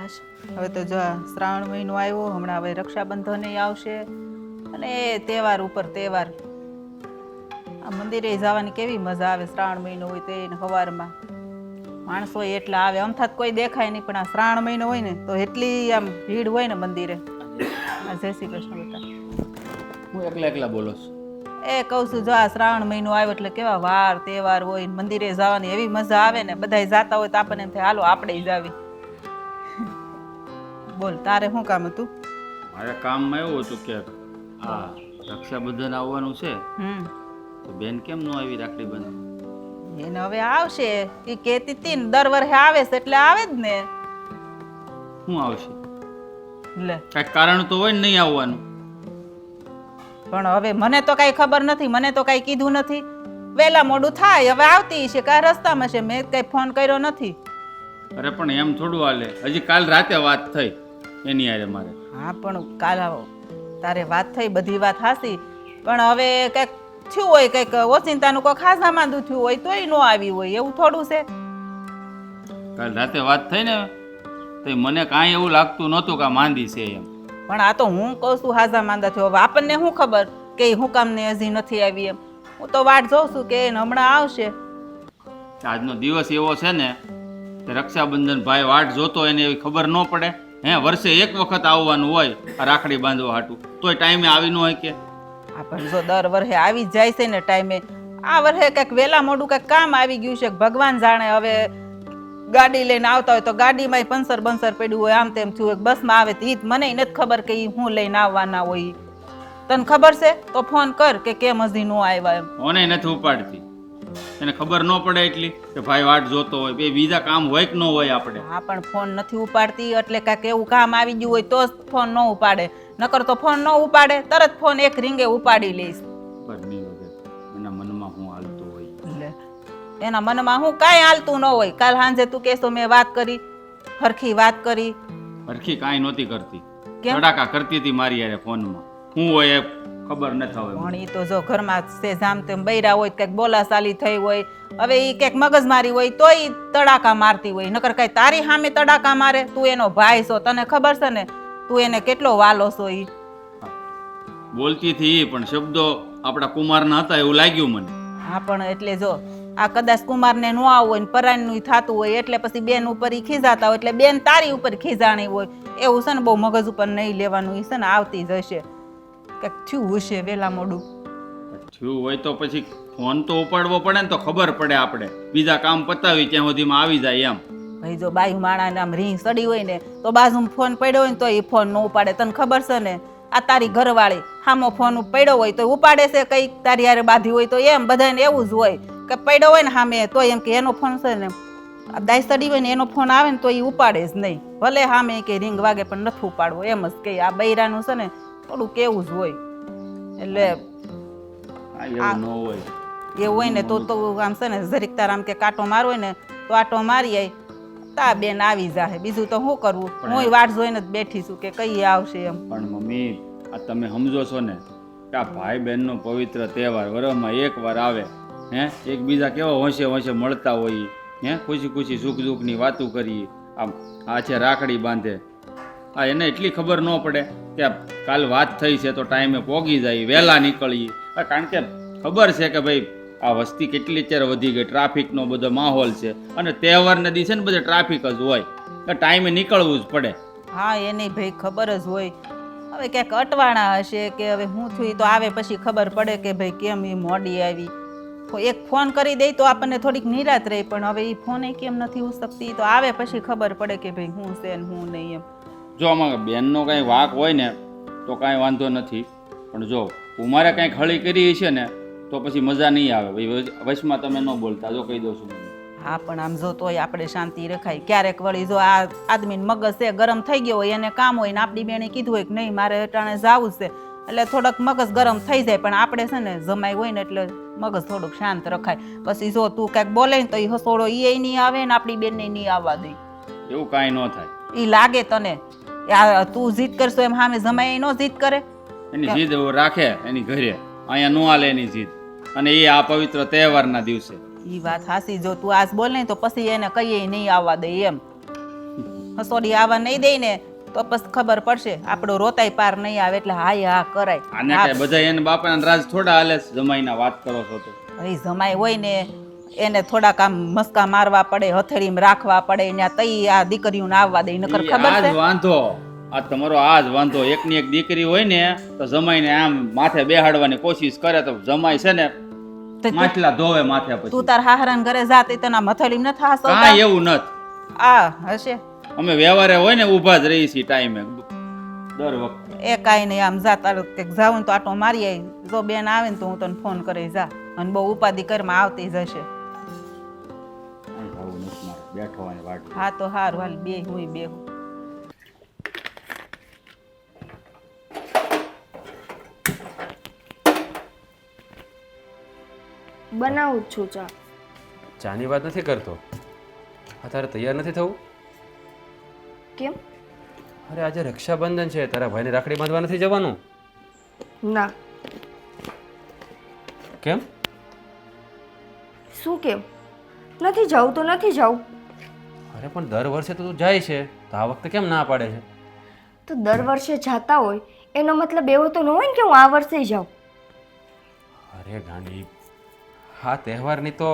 બસ હવે તો જો આ શ્રાવણ મહિનો આવ્યો, હમણાં હવે રક્ષાબંધન આવશે અને એ તહેવાર ઉપર તહેવાર. આ મંદિરે જવાની કેવી મજા આવે, શ્રાવણ મહિનો હોય તો એને સવારમાં માણસો એટલા આવે, અમથાત કોઈ દેખાય નહીં, પણ આ શ્રાવણ મહિનો હોય ને તો એટલી આમ ભીડ હોય ને મંદિરે. જય શ્રી કૃષ્ણ બેટા. હું એકલા બોલો છું. એ કહું છું જો આ શ્રાવણ મહિનો આવ્યો એટલે કેવા વાર તહેવાર હોય, મંદિરે જવાની એવી મજા આવે ને, બધા જાતા હોય તો આપણને એમ થાય હાલો આપણે જાવી. બોલ તારે શું કામ હતું? મારે કામમાં એવું હતું કે આ રક્ષાબંધન આવવાનું છે તો બેન કેમ ન આવી રાખડી બંધ? એને હવે આવશે, એ કહેતી હતી ને દર વર્ષે આવે છે એટલે આવે જ ને. શું આવશે? લે કઈ કારણ તો હોય ને નહીં આવવાનું. પણ હવે મને તો કઈ ખબર નથી, મને તો કઈ કીધું નથી. વેલા મોડું થાય, હવે આવતી છે કા રસ્તામાં છે, મેં કઈ ફોન કર્યો નથી. અરે પણ એમ થોડું હાલે, હજી કાલ રાતે વાત થઈ એની હારે મારે. હા પણ કાલ તારે વાત થઈ, બધી વાત હાસી, પણ હવે કઈક થયું હોય, કઈક ઓચિંતાનું કોઈ ખાસા માંદું થયું હોય તોય ન આવી હોય, એવું થોડું છે. કાલ રાતે વાત થઈ ને તો મને કાંઈ એવું લાગતું નહોતું કે આ માંદી છે એમ. પણ આ તો હું કહું છું હાજા માંદા થયો, હવે આપણને શું ખબર કે હું કામ ને હજી નથી આવી એમ. હું તો વાટ જોઉં છું કે હમણાં આવશે. આજનો દિવસ એવો છે ને કે રક્ષાબંધન ભાઈ વાટ જોતો એને એવી ખબર ન પડે. વર્ષે એક વખત આવવાનું હોય આ રાખડી બાંધવા હાટું, તોય ટાઈમે આવી ન હોય કે. પણ જો દર વર્ષે આવી જ જાય છે ને ટાઈમે, આ વર્ષે કંઈક વહેલા મોડું કંઈક કામ આવી ગયું છે, ભગવાન જાણે. હવે ગાડી લઈને આવતા હોય તો ગાડીમાં પંચર બંસર પડ્યું હોય, આમ તેમ થયું હોય, બસમાં આવે તો ઈ મને નથી ખબર કે ઈ હું લઈને આવવાના હોય. તને ખબર છે તો ફોન કર કે કેમ હજી ન આવ્યા એમ. ફોને નથી ઉપાડતી, એને ખબર ન પડે એટલી કે ભાઈ વાટ જોતો હોય, બે બીજા કામ હોય કે ન હોય આપણે. હા પણ ફોન નથી ઉપાડતી એટલે કાંઈક એવું કામ આવી ગયું હોય તો જ ફોન ન ઉપાડે, નકર તો ફોન ન ઉપાડે તરત ફોન એક રીંગે ઉપાડી લઈશ. એના મનમાં હું હાલતું હોય, એના મનમાં હું કાંઈ હાલતું ન હોય. કાલ સાંજે તું કહેશો મેં વાત કરી, હરખી વાત કરી. હરખી કાંઈ નહોતી કરતી, કેમ? તડાકા કરતી હતી મારી યારે ફોનમાં. હું હોય એ ખબર ન થાય. પણ ઈ તો જો ઘરમાં છે જામ તેમ બૈરા હોય, કંઈક બોલાચાલી થઈ હોય, હવે ઈ કંઈક મગજમારી હોય તો ઈ તડાકા મારતી હોય, નકર કઈ તારી સામે તડાકા મારે? તું એનો ભાઈ છો, તને ખબર છે ને તું એને કેટલો વાલો છો. ઈ બોલતી હતી પણ શબ્દો આપણા કુમારના હતા એવું લાગ્યું મને. હા પણ એટલે જો આ કદાચ કુમારને ન આવું હોય ને પરાણનું થતું હોય એટલે પછી બેન ઉપર ઈ ખીજાતા હોય, એટલે બેન તારી ઉપર ખીજાણી હોય એવું છે ને. બહુ મગજ ઉપર નહીં લેવાનું, ઈ છે ને આવતી જ હશે, કંઈક થયું હશે વેલા મોડું. થયું હોય તો પછી ફોન તો ઉપાડવો પડે ને, તો ખબર પડે આપણે બીજા કામ પતાવી ત્યાં સુધીમાં આવી જાય એમ. ભાઈ જો બાયું માણાને આમ રીંગ સડી હોય ને તો બાજુમાં ફોન પડ્યો હોય ને તો એ ફોન ન ઉપાડે. તને ખબર છે ને આ તારી ઘરવાળી હામો ફોન પડ્યો હોય તો ઉપાડે છે, કઈ તારી યારે બાધી હોય તો એમ બધાને એવું જ હોય કે પડ્યો હોય ને સામે તો એમ કે એનો ફોન છે ને દાઈ સડી હોય ને એનો ફોન આવે ને તો એ ઉપાડે જ નહીં, ભલે સામે કે રીંગ વાગે પણ નથી ઉપાડવો. એમ જ કે આ બૈરાનું છે ને થોડું કેવું જ હોય. એટલે એવું ન હોય, એવું હોય ને તો આમ છે ને જરીક તાર આમ કે કાંટો મારવો હોય ને તો આટો મારી આય તા બેન આવી જાહે. બીજું તો શું કરવું, હું વાટ જોઈને જ બેઠી છું કે કઈ આવશે એમ. પણ મમ્મી આ તમે સમજો છો ને કે આ ભાઈ બહેનનો પવિત્ર તહેવાર વર્ષમાં એકવાર આવે, એકબીજા કેવા હોંશે હોંશે મળતા હોઈએ, ખુશી ખુશી સુખ દુઃખની વાતો કરીએ. આમ આ છે રાખડી બાંધે, આ એને એટલી ખબર ન પડે કે કાલ વાત થઈ છે તો ટાઈમે પોગી જાય, વહેલા નીકળીએ. કારણ કે ખબર છે કે ભાઈ આ વસ્તી કેટલી અત્યારે વધી ગઈ, ટ્રાફિકનો બધો માહોલ છે અને તહેવારના દિવસે ને બધે ટ્રાફિક જ હોય, તો ટાઈમે નીકળવું જ પડે. હા એની ભાઈ ખબર જ હોય. હવે ક્યાંક અટવાણા હશે કે હવે હું થયું તો આવે પછી ખબર પડે કે ભાઈ કેમ એ મોડી આવી. એક ફોન કરી દે તો આપણને થોડીક નિરાત રહી, પણ હવે એ ફોન કેમ નથી ઉસકતી તો આવે પછી ખબર પડે કે ભાઈ હું છે ને હું નહીં એમ. જો આમાં બેનનો કાંઈ વાંક હોય ને તો કાંઈ વાંધો નથી, પણ જો કુમારે કાંઈક હળી કરી છે ને તો પછી મજા નહીં આવે. ભાઈ વચમાં તમે ન બોલતા, જો કહી દઉં છું. હા પણ આમ જો તોય આપણે શાંતિ રખાય. ક્યારેક વળી જો આ આદમીને મગજ છે ગરમ થઈ ગયો હોય, એને કામ હોય ને આપણી બેને કીધું હોય કે નહીં મારે અટાણે જાવું છે, એટલે થોડોક મગજ ગરમ થઈ જાય. પણ આપણે છે ને જમાઈ હોય ને એટલે મગજ થોડુંક શાંત રખાય. પછી જો તું કાંઈક બોલે ને તો એ હસોડો એ નહીં આવે ને આપણી બેનને નહીં આવવા દે. એવું કાંઈ ન થાય. એ લાગે તને તું જીદ કરશો એમ સામે જમાઈ ન જીદ કરે? એની જીદ રાખે એની ઘરે, અહીંયા ન હાલે એની જીદ, અને એ આ પવિત્ર તહેવારના દિવસે. ઈ વાત હાસી. જો તું આજ બોલે તો પછી એને કહીએ નહીં આવવા દે એમ. હસોડી આવવા નહીં દે ને તો પછી ખબર પડશે આપણો રોતાય પાર નહીં આવે એટલે હા કરાય. આને કઈ બધા એને બાપાના રાજ થોડા હાલે છે, જમાઈના વાત કરો છો તો. એ જમાઈ હોય ને એને થોડાક આમ મસ્કા મારવા પડે, હથેળીમાં રાખવા પડે, ત્યાં તઈ આ દીકરીઓને આવવા દે નકર ખબર આજ છે. વાંધો આ તમારો આજ વાંધો. એકની એક દીકરી હોય ને તો જમાઈને આમ માથે બેહાડવાની કોશિશ કરે તો જમાઈ છે ને તો માછલા ધોવે માથે પછી. તું તાર હાહરાન ઘરે જાતી તને મથેળી ન થાસો કાંઈ એવું નથી. આ હશે અમે વ્યવહારે હોય ને ઊભા જ રહી છીએ ટાઈમે દર વખતે. એ કાંઈ નહીં, આમ જા તારું કંઈક જાવું ને તો આટો મારી આવી. જો બેન આવે ને તો હું તને ફોન કરી જા, અને બહુ ઉપાધિ કરમાં આવતી જશે. આવું નથી મારે બેઠો હોય વાટ. હા તો હારું હાલ બે હું બે હું. બનાવું જ છું ચા. ચાની વાત નથી કરતો. આ તારે તૈયાર નથી થવું? કેમ? અરે આજે રક્ષાબંધન છે, તારા ભાઈને રાખડી બાંધવા નથી જવાનું? ના. કેમ? શું કેમ? નથી જાવું તો નથી જાવું. અરે પણ દર વર્ષે તો તું જાય છે, તો આ વખતે કેમ ના પાડે છે? તો દર વર્ષે જાતા હોય એનો મતલબ એવો તો ન હોય ને કે હું આ વર્ષે જાઉં. અરે ગાંડી, હા તહેવારની તો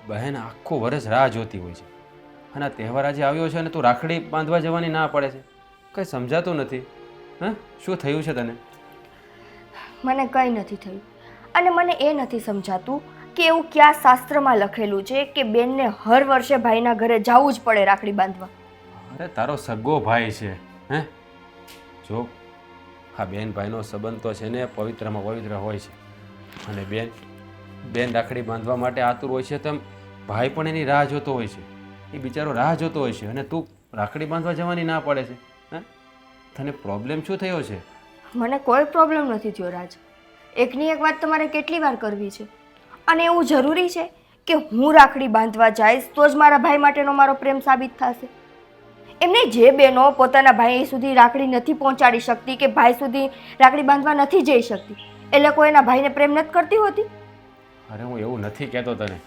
બહેન આખું વર્ષ રાહ જોતી હોય છે, અને આ તહેવાર આજે આવ્યો છે અને તું રાખડી બાંધવા જવાની ના પાડે છે. કંઈ સમજાતું નથી. હા, શું થયું છે તને? મને કંઈ નથી થયું, અને મને એ નથી સમજાતું કે એવું ક્યાં શાસ્ત્રમાં લખેલું છે કે બેનને હર વર્ષે ભાઈના ઘરે જવું જ પડે રાખડી બાંધવા. અરે તારો સગો ભાઈ છે, હે? જો હા, બેન ભાઈનો સંબંધ તો છે ને પવિત્રમાં પવિત્ર હોય છે, અને બેન રાખડી બાંધવા માટે આતુર હોય છે, તેમ ભાઈ પણ એની રાહ જોતો હોય છે. એ બિચારો રાહ જોતો હોય છે, અને તું રાખડી બાંધવા જવાની ના પડે છે. હે, તને પ્રોબ્લેમ શું થયો છે? મને કોઈ પ્રોબ્લેમ નથી થયો રાજ. એકની એક વાત તમારે કેટલી વાર કરવી છે? અને એવું જરૂરી છે કે હું રાખડી બાંધવા જઈશ તો જ મારા ભાઈ માટેનો મારો પ્રેમ સાબિત થશે? એમને જે બહેનો પોતાના ભાઈ સુધી રાખડી નથી પહોંચાડી શકતી કે ભાઈ સુધી રાખડી બાંધવા નથી જઈ શકતી, એ લોકો એના ભાઈને પ્રેમ નથી કરતી હોતી? અરે હું એવું નથી કહેતો તને.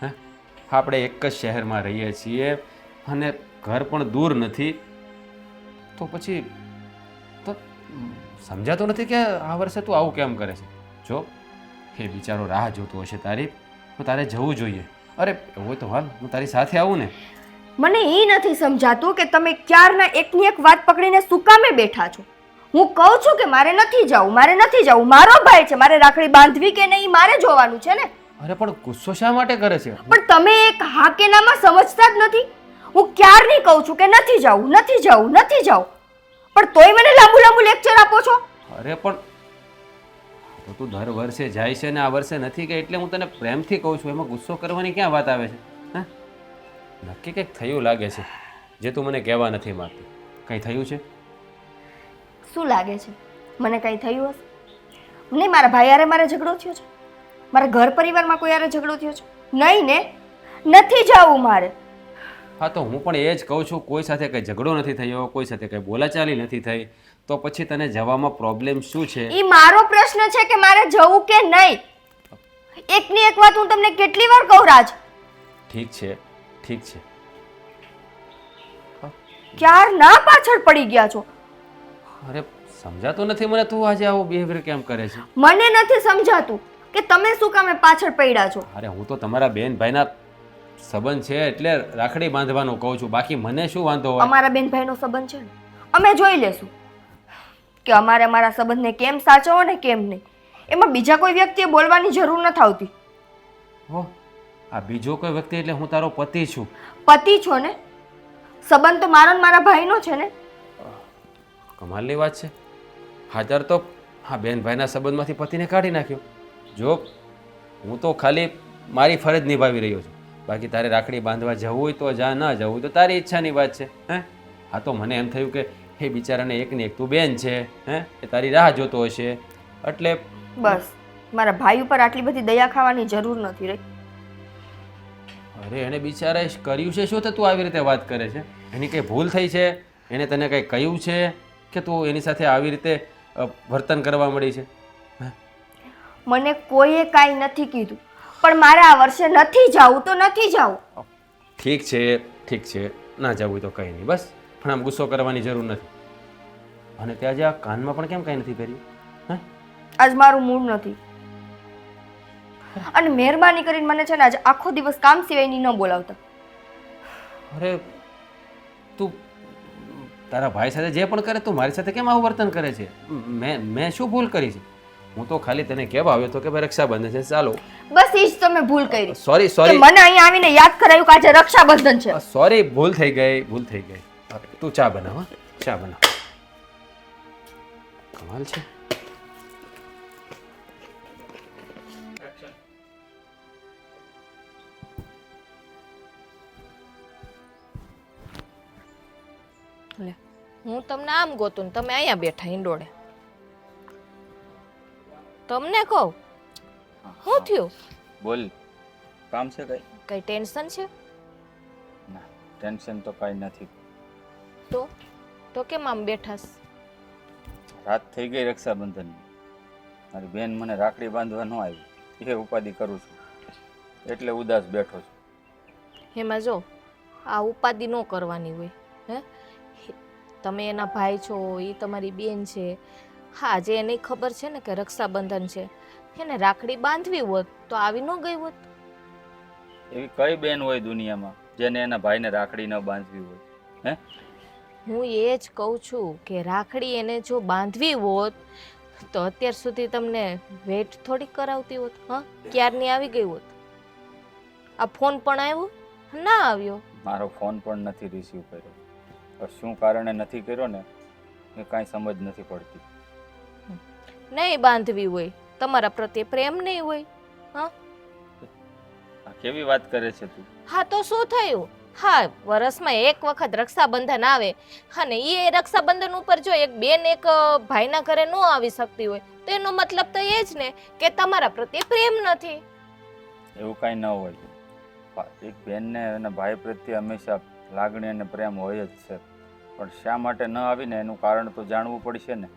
હે, આપણે એક જ શહેરમાં રહીએ છીએ અને ઘર પણ દૂર નથી, તો પછી તો સમજાતું નથી કે આ વર્ષે તું આવું કેમ કરે છે? જો એ બિચારો રાહ જોતો હશે તારી, તો તારે જવું જોઈએ. અરે એવું હોય તો હાલ, હું તારી સાથે આવું ને. મને એ નથી સમજાતું કે તમે ક્યારના એકની એક વાત પકડીને શું કામે બેઠા છો? હું કહું છું કે મારે નથી જવું, મારે નથી જવું. મારો ભાઈ છે, મારે રાખડી બાંધવી કે નહીં મારે જોવાનું છે ને. અરે પણ ગુસ્સો શા માટે કરે છે? પણ તમે એક હા કે નામાં સમજતા જ નથી. હું ક્યારની કહું છું કે નથી જવું, નથી જવું, નથી જવું, પણ તોય મને લાંબુ લાંબુ લેક્ચર આપો છો. અરે પણ તો તું દર વર્ષે જાય છે ને આ વર્ષે નથી કે એટલે હું તને પ્રેમથી કહું છું, એમાં ગુસ્સો કરવાની ક્યાં વાત આવે છે? હા, નક્કી કંઈક થયું લાગે છે જે તું મને કહેવા નથી માંગતી. કંઈ થયું છે? શું લાગે છે? મને કંઈ થયું હશે? નહીં, મારા ભાઈ યારે મારે ઝઘડો થયો છે? મારા ઘર પરિવારમાં કોઈ યારે ઝઘડો થયો છે? નહીં ને, નથી જવું મારે. હા તો હું પણ એ જ કહું છું, કોઈ સાથે કંઈ ઝઘડો નથી થયો, કોઈ સાથે કંઈ બોલાચાલી નથી થઈ, તો પછી તને જવામાં પ્રોબ્લેમ શું છે? એ મારો પ્રશ્ન છે કે મારે જવું કે નહીં. એકની એક વાત હું તમને કેટલી વાર કહું રાજ? ઠીક છે, ઠીક છે. ક્યાર ના પાછળ પડી ગયા છો? અરે સમજાતું નથી મને, તું આજે આવું બિહેવિયર કેમ કરે છે? મને નથી સમજાતું કે તમે શું કામે પાછળ પડ્યા છો. અરે હું તો તમારા બેન ભાઈના સંબંધ છે એટલે રાખડી બાંધવાનું કહું છું, બાકી મને શું વાંધો હોય? અમારા બેન ભાઈનો સંબંધ છે ને, અમે જોઈ લેશું કે અમારે અમારા સંબંધને કેમ સાચવવો ને કેમ નહીં. એમાં બીજા કોઈ વ્યક્તિએ બોલવાની જરૂર નથી આવતી. હો, આ બીજો કોઈ વ્યક્તિ એટલે હું તારો પતિ છું. પતિ છો ને, સંબંધ તો મારો ને મારા ભાઈનો છે ને. કમાલની વાત છે. હાજર તો હા બેન ભાઈના સંબંધમાંથી પતિને કાઢી નાખ્યો. જો હું તો ખાલી મારી ફરજ નિભાવી રહ્યો છું, બાકી તારે રાખડી બાંધવા જવું હોય તો જા, ના જવું હોય તો તારી ઈચ્છાની વાત છે. હે, હા તો મને એમ થયું કે એ બિચારાને એકની એક તું બેન છે, હે, એ તારી રાહ જોતો હશે એટલે બસ મારા ભાઈ ઉપર આટલી બધી દયા ખાવાની જરૂર નથી રહી. અરે એને બિચારાએ કર્યું છે શું તો તું આવી રીતે વાત કરે છે? એની કંઈ ભૂલ થઈ છે? એને તને કંઈ કહ્યું છે કે તું એની સાથે આવી રીતે વર્તન કરવા મળી છે? મને કોઈએ કાંઈ નથી કીધું, પણ મારે આ વર્ષે નથી જવું તો નથી જવું. ઠીક છે, ઠીક છે, ના જવું હોય તો કંઈ નહીં, બસ પણ આમ ગુસ્સો કરવાની જરૂર નથી. અને ત્યાં જે આ કાનમાં પણ કેમ કાંઈ નથી પહેર્યું? હે? આજ મારું મૂડ નથી. અને મહેરબાની કરીને મને છે ને આજ આખો દિવસ કામ સિવાયની ન બોલાવતા. અરે તું તારા ભાઈ સાથે જે પણ કરે તું મારી સાથે કેમ આવું વર્તન કરે છે? મેં શું ભૂલ કરી છે? હું તો ખાલી તને કહેવા આવ્યો હતો કે ભાઈ રક્ષાબંધન છે, ચાલો. બસ એ જ તમે ભૂલ કરી. સોરી કે સોરી મને અહીંયા આવીને યાદ કરાયું કે આજે રક્ષાબંધન છે. સોરી, ભૂલ થઈ ગઈ. તું ચા બનાવ, હા? ચા બનાવ. કમાલ છે. લે હું તમને આમ ગોતું ને તમે અહીંયા બેઠા ઈંડોળે. તમને કહું શું થયું? બોલ, કામ છે કઈ? કઈ ટેન્શન છે? ના, ટેન્શન તો કાંઈ નથી. તો કેમ આમ બેઠાસ? રાત થઈ ગઈ રક્ષાબંધનની, મારી બેન મને રાખડી બાંધવા ન આવી, એ ઉપાધિ કરું છું, એટલે ઉદાસ બેઠો છું. એમાં જો આ ઉપાધિ ન કરવાની હોય. હે, તમે એના ભાઈ છો, એ તમારી બેન છે. હા, જે એને ખબર છે ને કે રક્ષાબંધન છે, એને રાખડી બાંધવી હોત તો આવી ન ગઈ હોત. એવી કઈ બેન હોય દુનિયામાં જેને એના ભાઈને રાખડી ન બાંધવી હોય? હે, હું એ જ કહું છું કે રાખડી એને જો બાંધવી હોત તો અત્યાર સુધી તમને વેટ થોડી કરાવતી હોત. હા, ક્યારની આવી ગઈ હોત. આ ફોન પણ આવ્યો ના આવ્યો? મારો ફોન પણ નથી રિસીવ કર્યો. શું કારણે નથી કર્યો ને એ કાંઈ સમજ નથી પડતી. નહીં બાંધવી હોય, તમારા પ્રત્યે પ્રેમ નહીં હોય. હા, આ કેવી વાત કરે છે તું? હા તો શું થયું? હા, વર્ષમાં એક વખત રક્ષાબંધન આવે અને એ રક્ષાબંધન ઉપર જો એક બેન એક ભાઈના ઘરે ન આવી શકતી હોય તો એનો મતલબ તો એ જ ને કે તમારા પ્રત્યે પ્રેમ નથી. એવું કાંઈ ન હોય. એક બેનને એના ભાઈ પ્રત્યે હંમેશા લાગણી અને પ્રેમ હોય જ છે, પણ શા માટે ન આવીને એનું કારણ તો જાણવું પડશે ને.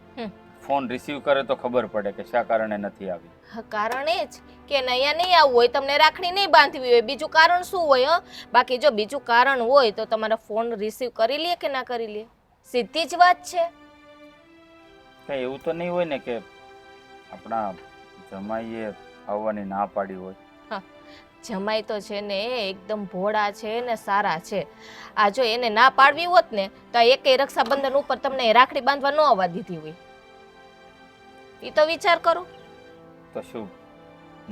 ફોન રિસીવ કરે તો ખબર પડે કે શા કારણે નથી આવી. કારણ એ જ કે અહીંયા નહીં આવવું હોય, તમને રાખડી નહીં બાંધવી હોય, બીજું કારણ શું હોય? બાકી જો બીજું કારણ હોય તો તમારો ફોન રિસીવ કરી લે કે ના કરી લે, સીધી જ વાત છે. કઈ એવું તો નહીં હોય ને કે આપણા જમાઈએ આવવાની ના પાડી હોય? જમાઈ તો છે ને એકદમ ભોળા છે ને સારા છે. આ જો એને ના પાડવી હોત ને તો એકેય રક્ષાબંધન ઉપર તમને રાખડી બાંધવા ન આવવા દીધી હોય. એ તો વિચાર કરો. તો શું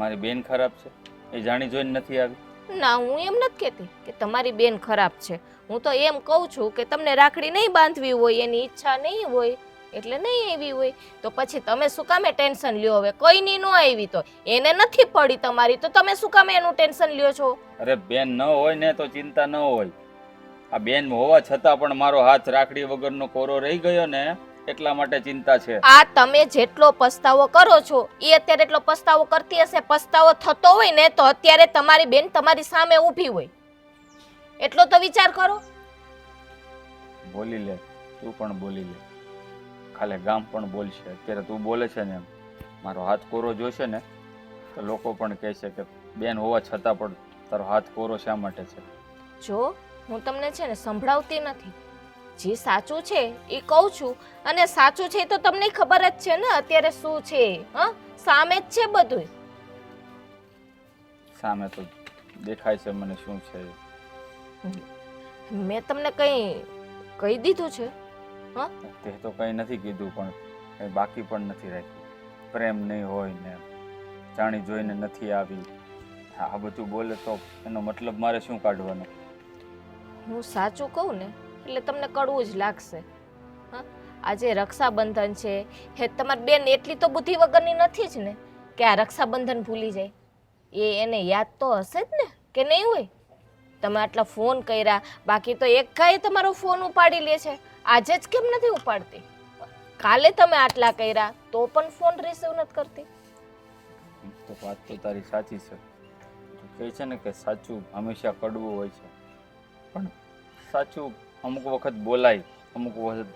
મારી બેન ખરાબ છે? એ જાણી જોઈને નથી આવી? ના, હું એમ નથી કહેતી કે તમારી બેન ખરાબ છે. હું તો એમ કહું છું કે તમને રાખડી નહીં બાંધવી હોય, એની ઈચ્છા નહીં હોય એટલે નહીં આવી હોય. તો પછી તમે શું કામે ટેન્શન લ્યો? હવે કોઈની ન આવી તો એને નથી પડી તમારી, તો તમે શું કામે એનું ટેન્શન લ્યો છો? અરે બેન ન હોય ને તો ચિંતા ન હોય. આ બેન હોવા છતાં પણ મારો હાથ રાખડી વગરનો કોરો રહી ગયો ને એટલા માટે ચિંતા છે. આ તમે જેટલો પસ્તાવો કરો છો એ અત્યારે એટલો પસ્તાવો કરતી હશે. પસ્તાવો થતો હોય ને તો અત્યારે તમારી બેન તમારી સામે ઊભી હોય, એટલો તો વિચાર કરો. બોલી લે, તું પણ બોલી લે, ખાલે ગામ પણ બોલશે. અત્યારે તું બોલે છે ને એમ મારો હાથ કોરો જોશે ને તો લોકો પણ કહેશે કે બેન હોવા છતાં પણ તારો હાથ કોરો શા માટે છે. જો હું તમને છે ને સંભળાવતી નથી, જે સાચું છે એ કહું છું. અને સાચું છે તો તમને ખબર જ છે ને અત્યારે શું છે. હા, સામે જ છે બધું. સામે તો દેખાય છે મને શું છે. મેં તમને કઈ કહી દીધું છે? હા, તે તો કંઈ નથી કીધું, પણ કંઈ બાકી પણ નથી રાખ્યું. પ્રેમ નહીં હોય ને જાણી જોઈને નથી આવી, આ બધું બોલે તો એનો મતલબ મારે શું કાઢવાનો? હું સાચું કહું ને એટલે તમને કડવું જ લાગશે. હા, આજે રક્ષાબંધન છે, હે તમારી બેન એટલી તો બુદ્ધિ વગરની નથી જ ને કે આ રક્ષાબંધન ભૂલી જાય. એને યાદ તો હશે જ ને કે નહીં હોય? તમે આટલા ફોન કર્યા, બાકી તો એક ગાય તમારો ફોન ઉપાડી લે છે. આજે જ કેમ નથી ઉપાડતી? કાલે તમે આટલા કર્યા તો પણ ફોન રિસીવ નથી કરતી. તો વાત તો તારી સાચી છે. કહે છે ને કે સાચું હંમેશા કડવું હોય છે, પણ સાચું અમુક વખત બોલાય, અમુક વખત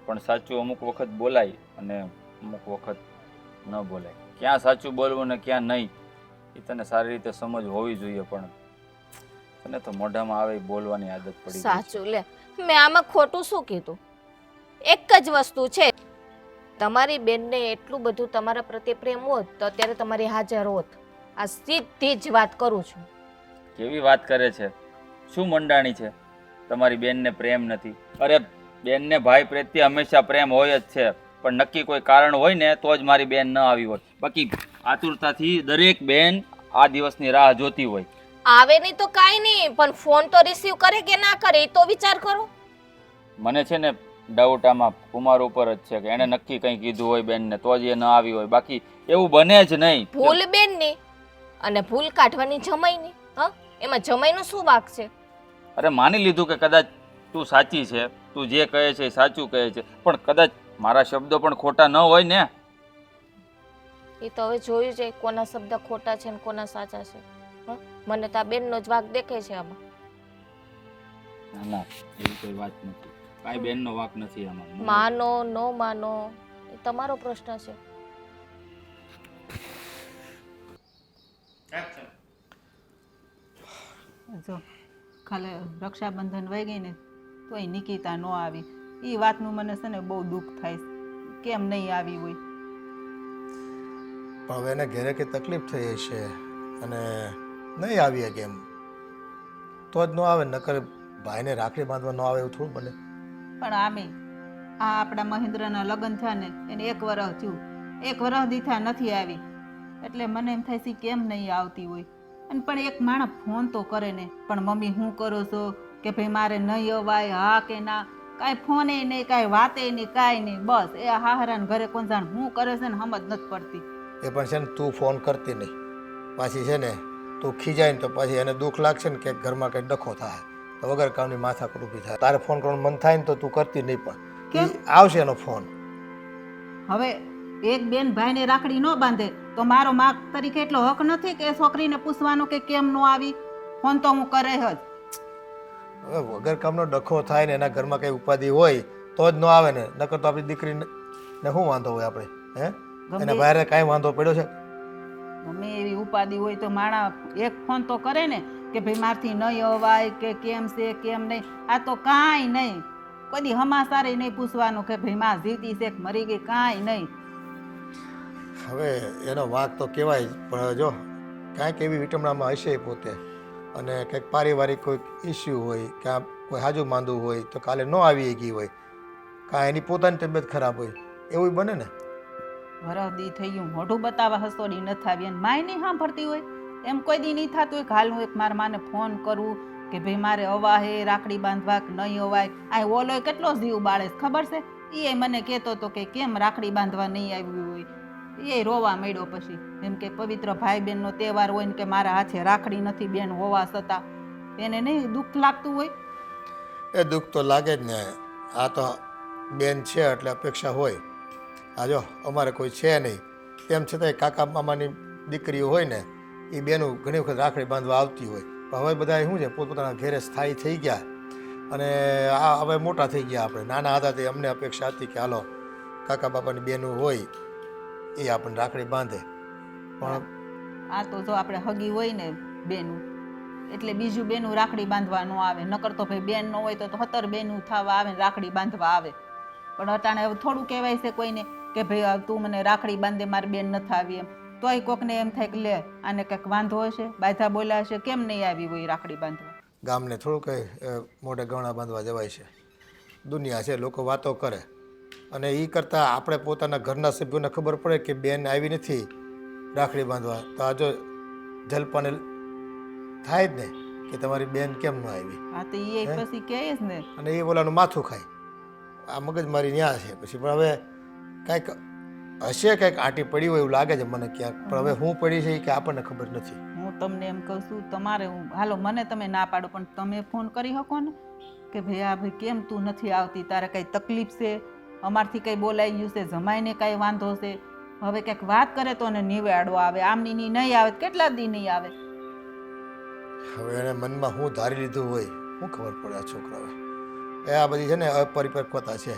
પણ સાચું અમુક વખત બોલાય અને અમુક વખત ન બોલાય. ક્યાં સાચું બોલવું ને ક્યાં નહીં એ તને સારી રીતે સમજ હોવી જોઈએ, પણ તને તો મોઢામાં આવે બોલવાની આદત પડી. સાચું લે, મેં આમાં ખોટું શું કીધું? એક જ વસ્તુ છે, તમારી બેનને એટલું બધું તમારા પ્રત્યે પ્રેમ હોત તો અત્યારે તમારી હાજર હોત. આ સીધી જ વાત કરું છું. કેવી વાત કરે છે? શું મંડાણી છે? તમારી બેનને પ્રેમ નથી? અરે બેનને ભાઈ પ્રત્યે હંમેશા પ્રેમ હોય જ છે, પણ નક્કી કોઈ કારણ હોય ને તો જ મારી બેન ન આવી હોય. બાકી આતુરતાથી દરેક બેન આ દિવસની રાહ જોતી હોય. આવે નહીં તો કાંઈ નહીં, પણ ફોન તો રિસીવ કરે કે ના કરે એ તો વિચાર કરો. મને છે ને ડાઉટ આમાં કુમાર ઉપર જ છે કે એણે નક્કી કંઈ કીધું હોય બેનને તો જ એ ન આવી હોય. બાકી એવું બને જ નહીં. ભૂલ બેનની અને ભૂલ કાઢવાની જમાઈની. હા, એમાં જમાઈનો શું વાંક છે? અરે માની લીધું કે કદાચ તું સાચી છે, તું જે કહે છે એ સાચું કહે છે, પણ કદાચ મારા શબ્દો પણ ખોટા ન હોય ને. એ તો હવે જોયું છે કોના શબ્દ ખોટા છે ને કોના સાચા છે. હં? મને તો આ બેનનો જ વાંક દેખાય છે આમાં. ના ના, એવી કોઈ વાત નથી. કાંઈ બેનનો વાંક નથી આમાં. માનો ન માનો એ તમારો પ્રશ્ન છે. જો ખાલી રક્ષાબંધન વહી ગઈ ને તોય નિકિતા ન આવી. એ વાતનું મને છે ને બહુ દુઃખ થાય છે. કેમ નહીં આવી હોય? પણ હવે એને ઘરે કંઈ તકલીફ થઈ હશે અને નહીં આવીએ કેમ તો જ ન આવે, નકર ભાઈને રાખડી બાંધવા ન આવે એવું થોડું બને. પણ આમે આ આપણા મહેન્દ્રના લગ્ન થયા ને એને 1 વર્ષ થયું, 1 વર્ષ દીથા નથી આવી. એટલે મને એમ થાય છે કેમ નહીં આવતી હોય. અને પણ એક માણસ ફોન તો કરે ને, પણ મમ્મી શું કરો છો કે ભાઈ મારે નહીં અવાય, હા કે ના, કાંઈ ફોને નહીં, કાંઈ વાતે નહીં, કાંઈ નહીં. બસ એ હાહરાને ઘરે કોણ જાણ શું કરે છે ને સમજ નથી પડતી. એ પણ છે ને તું ફોન કરતી નહીં, પાછી છે ને તું ખીજાય ને તો પછી એને દુઃખ લાગશે ને કે ઘરમાં કંઈ ડખો થાય તો વગર કામની માથાકૂટ ઊભી થાય. તારે ફોન કરવાનું મન થાય ને તો તું કરતી નહીં, પણ આવશે એનો ફોન. હવે એક બેન ભાઈને રાખડી ન બાંધે તો મારો મા તરીકે એટલો હક નથી કે છોકરીને પૂછવાનો કે કેમ ન આવી? ફોન તો હું કરે જ. હવે વગર કામનો ડખો થાય ને એના ઘરમાં કંઈ ઉપાધિ હોય તો જ ન આવે ને, નકર તો આપણી દીકરીને શું વાંધો હોય આપણે? હે એના બહાર કાંઈ વાંધો પડ્યો છે? ગમે એવી ઉપાધિ હોય તો માણા એક ફોન તો કરે ને કે ભાઈ મારથી નહીં અવાય કે કેમ છે કેમ નહીં. આ તો કાંઈ નહીં, કદી હમાસારે નહીં પૂછવાનું કે ભાઈ માં જીવતી છે કે મરી ગઈ, કાંઈ નહીં. હવે એનો વાંક તો કહેવાય, પણ જો કાંઈક એવી વિટમણામાં હશે પોતે અને કંઈક પારિવારિક કોઈક ઇસ્યુ હોય કે આ કોઈ હાજુ માંદું હોય તો કાલે ન આવી ગઈ હોય, કાં એની પોતાની તબિયત ખરાબ હોય, એવું બને ને. વરદી થઈ ગયું, મોઢું બતાવવા હસોડી નથી આવી અને માય નહીં સાંભળતી હોય. એમ કોઈ દી નહીં થતું હોય કે હાલ હું એક મારા માને ફોન કરું કે ભાઈ મારે અવાહે રાખડી બાંધવા કે નહીં અવાય. આ ઓલો કેટલો જીવ બાળે ખબર છે? એ મને કહેતો હતો કે કેમ રાખડી બાંધવા નહીં આવ્યું હોય. એ રોવા માંડ્યો પછી, એમ કે પવિત્ર ભાઈ બહેનનો તહેવાર હોય ને કે મારા હાથે રાખડી નથી બેન હોવા છતાં. એને નહીં દુઃખ લાગતું હોય? એ દુઃખ તો લાગે જ ને. આ તો બેન છે એટલે અપેક્ષા હોય. આ જો અમારે કોઈ છે નહીં, તેમ છતાંય કાકા મામાની દીકરીઓ હોય ને એ બેનું ઘણી વખત રાખડી બાંધવા આવતી હોય. પણ હવે બધા શું છે પોતપોતાના ઘેરે સ્થાયી થઈ ગયા અને આ હવે મોટા થઈ ગયા. આપણે નાના હતા તે અમને અપેક્ષા હતી કે હાલો કાકા બાપાની બેનું હોય એ આપણને રાખડી બાંધે. પણ આ તો જો આપણે હગી હોય ને બેનું એટલે બીજું બેનું રાખડી બાંધવા ન આવે. નકર તો ભાઈ બેન ન હોય તો 17 બેનું થવા આવે ને રાખડી બાંધવા આવે. પણ અટાણે હવે થોડું કહેવાય છે કોઈને કે ભાઈ તું મને રાખડી બાંધે, મારી બેન નથી આવી એમ. તોય કોકને એમ થાય કે લે આને કંઈક વાંધો હશે, બાધા બોલ્યા હશે, કેમ નહીં આવી હોય રાખડી બાંધવા. ગામને થોડું કંઈ મોઢે ગવણા બાંધવા જવાય છે. દુનિયા છે, લોકો વાતો કરે અને એ કરતાં આપણે પોતાના ઘરના સભ્યોને ખબર પડે કે બેન આવી નથી રાખડી બાંધવા તો આ જો જલપાને થાય જ ને કે તમારી બેન કેમ ન આવી. હા તો એ પછી કહે જ ને. અને એ ઓલાનું માથું ખાય. આ મગજમારી ન્યા છે પછી. પણ હવે કાંઈક હશે, કાંઈક આંટી પડી હોય એવું લાગે છે મને ક્યાંક, પણ હવે હું પડી છે એ કે આપણને ખબર નથી. હું તમને એમ કહું છું તમારે હાલો મને તમે ના પાડો પણ તમે ફોન કરી શકો ને કે ભાઈ આ ભાઈ કેમ તું નથી આવતી, તારે કંઈ તકલીફ છે, અમારથી કંઈ બોલાઈ ગયું છે, જમાઈને કાંઈ વાંધો છે. હવે કંઈક વાત કરે તો ને નિવેડો આવે, આમની નહીં આવે કેટલા દી નહીં આવે. હવે એને મનમાં હું ધારી લીધું હોય શું ખબર પડે આ છોકરાઓએ. એ આ બધી છે ને અપરિપક્વતા છે.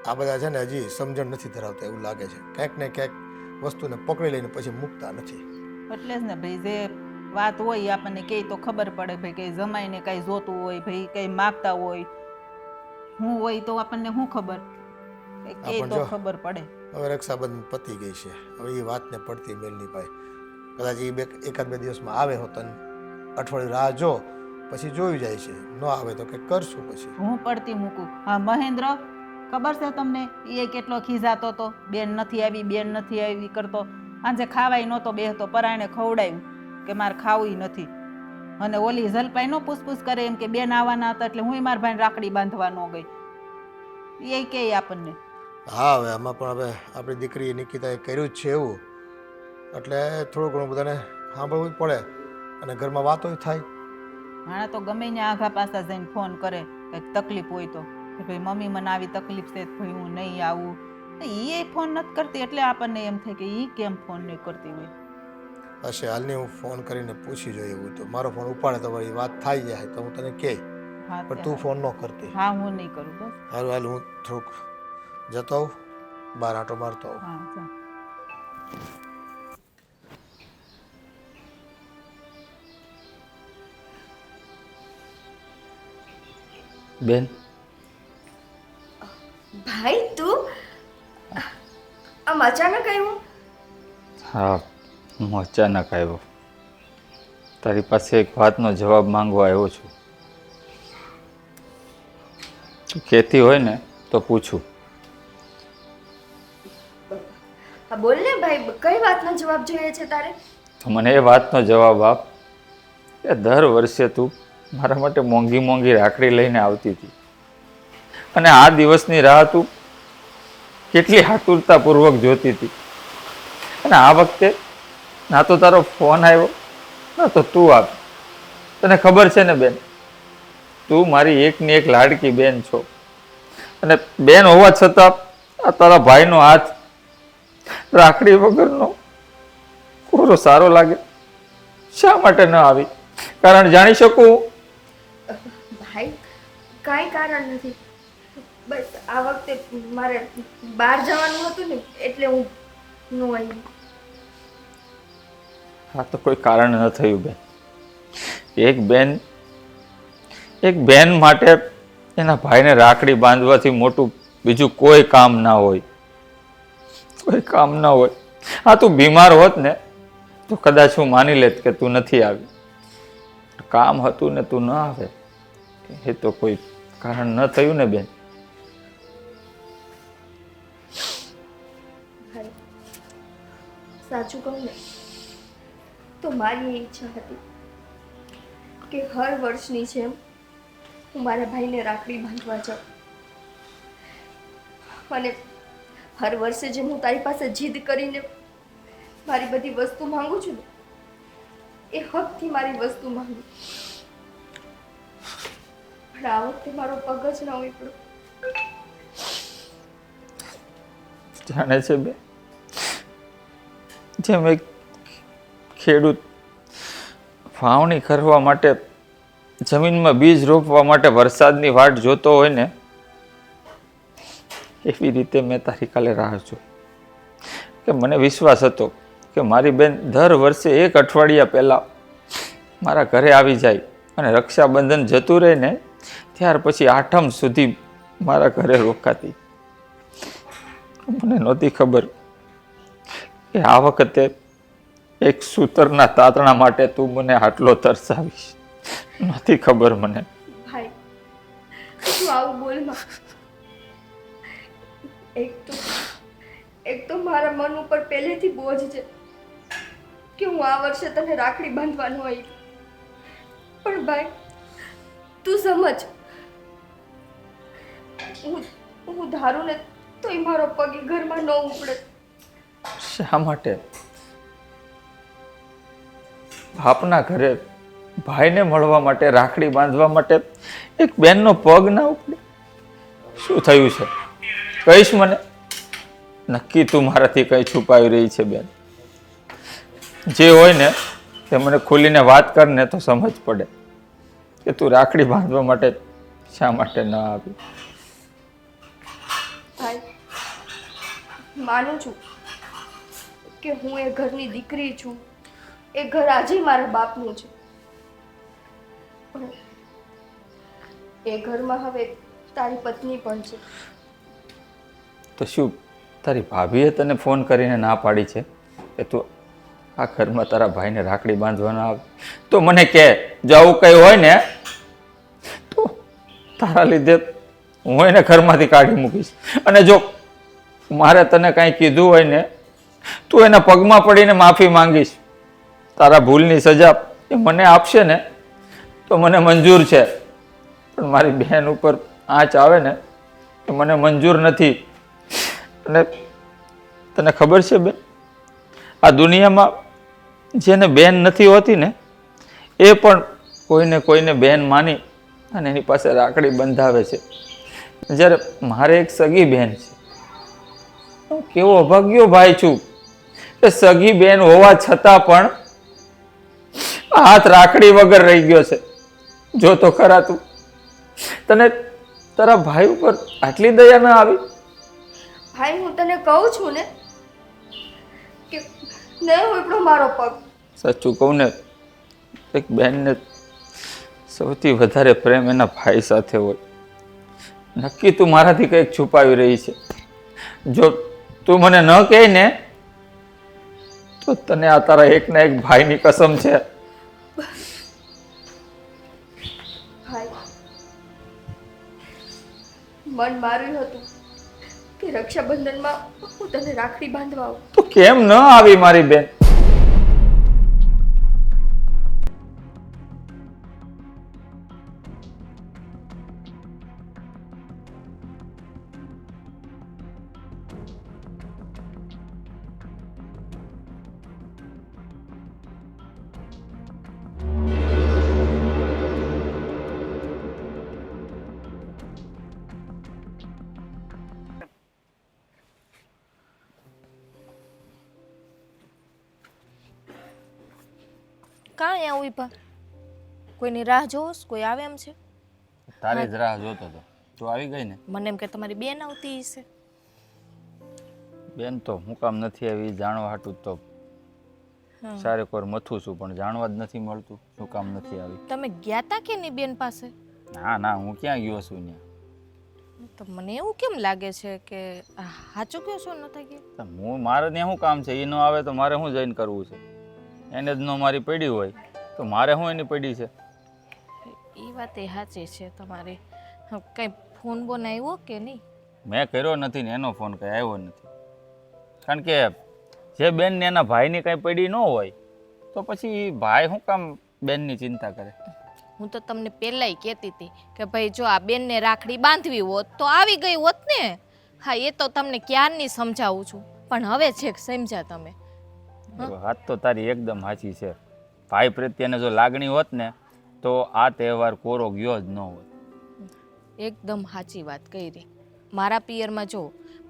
આ બધા છે ને હજી સમજણ નથી ધરાવતા એવું લાગે છે. ક્યાંક ને ક્યાંક વસ્તુને પકડી લઈને પછી મૂકતા નથી. એટલે જ ને ભાઈ જે વાત હોય આપણને કહે તો ખબર પડે ભાઈ કે જમાઈને કાંઈ જોતું હોય ભાઈ કંઈ માગતા હોય હું હોય તો આપણને શું ખબર કે પણ તો જો. ખબર પડે. હવે રક્ષાબંધન પતી ગઈ છે, હવે એ વાતને પડતી મેલની ભાઈ. કદાચ એ એકાદ બે દિવસમાં આવે હોત અને અઠવાડિયું રાહ જો, પછી જોયું જાય છે. ન આવે તો કંઈક કરશું પછી. હું પડતી મૂકું. હા મહેન્દ્ર ખબર છે તમને એ કેટલો ખીજાતો હતો, બેન નથી આવી બેન નથી આવી કરતો. આજે ખાવાય નહોતો બેસતો, પરાયણે ખવડાવ્યું કે મારે ખાવું નથી. અને ઓલી જલપાઈ નો પૂછપૂછ કરે એમ કે બેન આવવાના હતા એટલે હું મારા ભાઈને રાખડી બાંધવા ન ગઈ. એ કે આપણને હા, હવે આમાં પણ હવે આપણી દીકરી નિકિતાએ કર્યું જ છે એવું, એટલે થોડું ઘણું બધાને સાંભળવું જ પડે અને ઘરમાં વાતો થાય. માણા તો ગમે ને આઘા પાછા જઈને ફોન કરે કંઈક તકલીફ હોય તો કે ભાઈ મમ્મી મને આવી તકલીફ છે ભાઈ હું નહીં આવું. એ ફોન નથી કરતી એટલે આપણને એમ થાય કે એ કેમ ફોન નહીં કરતી હોય. હશે, હાલની હું ફોન કરીને પૂછી જોઈએ એવું તો. મારો ફોન ઉપાડે તો વળી વાત થઈ જાય તો હું તને કહે, હા પણ તું ફોન ન કરતી. હા હું નહીં કરું બસ. હાલ હાલ હું થોડુંક જતો આવું, બહાર આંટો મારતો આવું. હા જા. બેન ભાઈ તું આમ અચાનક આવ્યું? હા, હું અચાનક આવ્યો. તારી પાસે એક વાતનો જવાબ માંગવા આવ્યો છું. તું કહેતી હોય ને તો પૂછું. હા બોલ ને ભાઈ, કઈ વાતનો જવાબ જોઈએ છે તારે? તો મને એ વાતનો જવાબ આપ કે દર વર્ષે તું મારા માટે મોંઘી મોંઘી રાખડી લઈને આવતી હતી અને આ દિવસની રાહ તું કેટલી આતુરતાપૂર્વક જોતી હતી, અને આ વખતે ના તો તારો ફોન આવ્યો ના તો તું આવી. તને ખબર છે ને બેન, તું મારી એકની એક લાડકી બેન છો, અને બેન હોવા છતાં આ તારા ભાઈનો હાથ રાખડી વગરનો કોરો સારો લાગે. શા માટે ન આવી? કારણ જાણી શકું? ભાઈ કાંઈ કારણ નથી, બસ આ વખતે મારે બહાર જવાનું હતું ને એટલે હું ન આવી. હા તો કોઈ કારણ ન થયું બેન. એક બેન માટે એના ભાઈને રાખડી બાંધવાથી મોટું બીજું કોઈ કામ ના હોય, કોઈ કામ ના હોય. હા તું બીમાર હોત ને તો કદાચ હું માની લેત કે તું નથી આવી. કામ હતું ને તું ન આવે, એ તો કોઈ કારણ ન થયું ને બેન. ભાઈ સાચું કહું ને તો મારી એ ઈચ્છા હતી કે હર વર્ષની જેમ હું મારા ભાઈને રાખડી બાંધવા જાઉં, અને હર વર્ષે જેમ હું તારી પાસે જીદ કરીને મારી બધી વસ્તુ માંગુ છું ને એ હકથી મારી વસ્તુ માંગુ, પણ આ વખતે મારો પગ જ ન ઉપડ્યો. જાણે છે બેન, જેમ એક ખેડૂત વાવણી કરવા માટે જમીનમાં બીજ રોપવા માટે વરસાદની વાટ જોતો હોય ને, એવી રીતે મેં તારી કાલે રાહ જોઈ. કે મને વિશ્વાસ હતો કે મારી બેન દર વર્ષે એક અઠવાડિયા પહેલાં મારા ઘરે આવી જાય અને રક્ષાબંધન જતું રહે ને ત્યાર પછી આઠમ સુધી મારા ઘરે રોકાતી. મને નહોતી ખબર કે આ વખતે એક સૂતરના તાતણા માટે તું મને આટલો તરસાવીશ. નથી ખબર મને. ભાઈ તું આવું બોલમાં. એક તો મારા મન ઉપર પહેલેથી બોજ છે કે હું આ વર્ષે તને રાખડી બાંધવાનું હોય, પણ ભાઈ તું સમજ, હું ધારું ને તોય મારો પગ ઈ ઘરમાં ન ઉપડે. શા માટે? બાપના ઘરે ભાઈને મળવા માટે, રાખડી બાંધવા માટે એક બેનનો પગ ના ઉપડે? શું થયું છે? કહીશ મને? નક્કી તું મારાથી કંઈ છુપાવી રહી છે બેન. જે હોય ને તે મને ખુલીને વાત કર ને તો સમજ પડે કે તું રાખડી બાંધવા માટે શા માટે ન આવી. ભાઈ માનું છું કે હું એ ઘરની દીકરી છું, એ ઘર આજે મારા બાપનું છે, પણ એ ઘરમાં હવે તારી પત્ની પણ છે. તો શું તારી ભાભીએ તને ફોન કરીને ના પાડી છે કે તું આ ઘરમાં તારા ભાઈને રાખડી બાંધવાના આવે? તો મને કહે, જો આવું કંઈ હોય ને તો તારા લીધે હું એને ઘરમાંથી કાઢી મૂકીશ. અને જો મારે તને કાંઈ કીધું હોય ને તું એના પગમાં પડીને માફી માંગીશ. તારા ભૂલની સજા એ મને આપશે ને તો મને મંજૂર છે, પણ મારી બહેન ઉપર આંચ આવે ને એ મને મંજૂર નથી. અને તને ખબર છે બેન, આ દુનિયામાં જેને બેન નથી હોતી ને એ પણ કોઈને બેન માની અને એની પાસે રાખડી બંધાવે છે. જ્યારે મારે એક સગી બેન છે, હું કેવો અભાગ્યો ભાઈ છું કે સગી બેન હોવા છતાં પણ હાથ રાખડી વગર રહી ગયો છે. જો તો ખરા તું, તને તારા ભાઈ ઉપર આટલી દયા ના આવી? ભાઈ, હું તને કહું છું ને કે નહીં ઉપડો મારો પગ. સાચું કહું ને, એક બેનને સૌથી વધારે પ્રેમ એના ભાઈ સાથે હોય. નક્કી તું મારાથી કંઈક છુપાવી રહી છે. જો તું મને ન કહે ને તો તને આ તારા એકના એક ભાઈની કસમ છે. ભાઈ, મન માર્યું હતું કે રક્ષાબંધનમાં હું તને રાખડી બાંધવા આવું. તો કેમ ન આવી મારી બેન? કાં અહીંયા ઊભા? કોઈની રાહ જોવોસ? કોઈ આવે એમ છે? તારી જ રાહ જોતો હતો, તું આવી ગઈ ને. મને એમ કે તમારી બેન આવતી હશે. બેન તો હું કામ નથી આવી જાણવા હાટું તો સારે કોર મથું છું, પણ જાણવા જ નથી મળતું શું કામ નથી આવી. તમે ગયા તા કે ની બેન પાસે? ના ના, હું ક્યાં ગયો છું ત્યાં? તો મને એવું કેમ લાગે છે કે સાચું કહો છો નતા ગયા? હું મારે ત્યાં શું કામ છે? એ ન આવે તો મારે શું જઈને કરવું છે? એને જ ન મારી પડી હોય તો મારે શું એની પડી છે? એ વાત એ સાચી છે તમારી. કઈ ફોન બોન આવ્યો કે નહીં? મેં કર્યો નથી ને એનો ફોન કંઈ આવ્યો નથી. કારણ કે જે બેનને એના ભાઈની કંઈ પડી ન હોય તો પછી ભાઈ શું કામ બેનની ચિંતા કરે? હું તો તમને પહેલાંય કહેતી હતી કે ભાઈ જો આ બેનને રાખડી બાંધવી હોત તો આવી ગઈ હોત ને. હા, એ તો તમને ક્યારની સમજાવું છું, પણ હવે છેક સમજ્યા તમે. વાત તો તારી એકદમ સાચી છે. ભાઈ પ્રત્યેને જો લાગણી હોત ને તો આ તહેવાર કોરો ગયો જ ન હોત. એકદમ સાચી વાત કરી. મારા પિયરમાં જો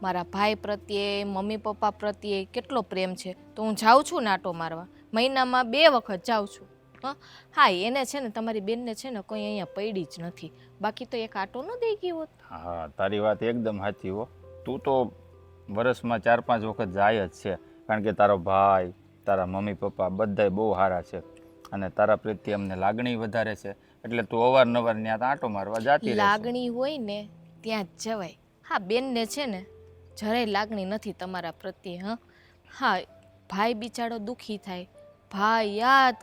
મારા ભાઈ પ્રત્યે મમ્મી પપ્પા પ્રત્યે કેટલો પ્રેમ છે, તો હું જાઉં છું નાટો મારવા. મહિનામાં 2 વખત જાઉં છું. હા, એને છે ને તમારી બેનને છે ને કોઈ અહીંયા પડી જ નથી, બાકી તો એક આટો ન દઈ ગઈ હોત. હા, તારી વાત એકદમ સાચી હો. તું તો વર્ષમાં 4-5 વખત જાય જ છે, કારણ કે તારો ભાઈ, તારા મમ્મી પપ્પા બધાય બહુ સારા છે અને તારા પ્રત્યે અમને લાગણી વધારે છે, એટલે તું અવારનવાર ત્યાં આંટો મારવા જાતી રહેશે. લાગણી હોય ને ત્યાં જ જવાય. હા, બેનને છે ને જરાય લાગણી નથી તમારા પ્રત્યે. હા, ભાઈ બિચારો દુઃખી થાય, ભાઈ યાદ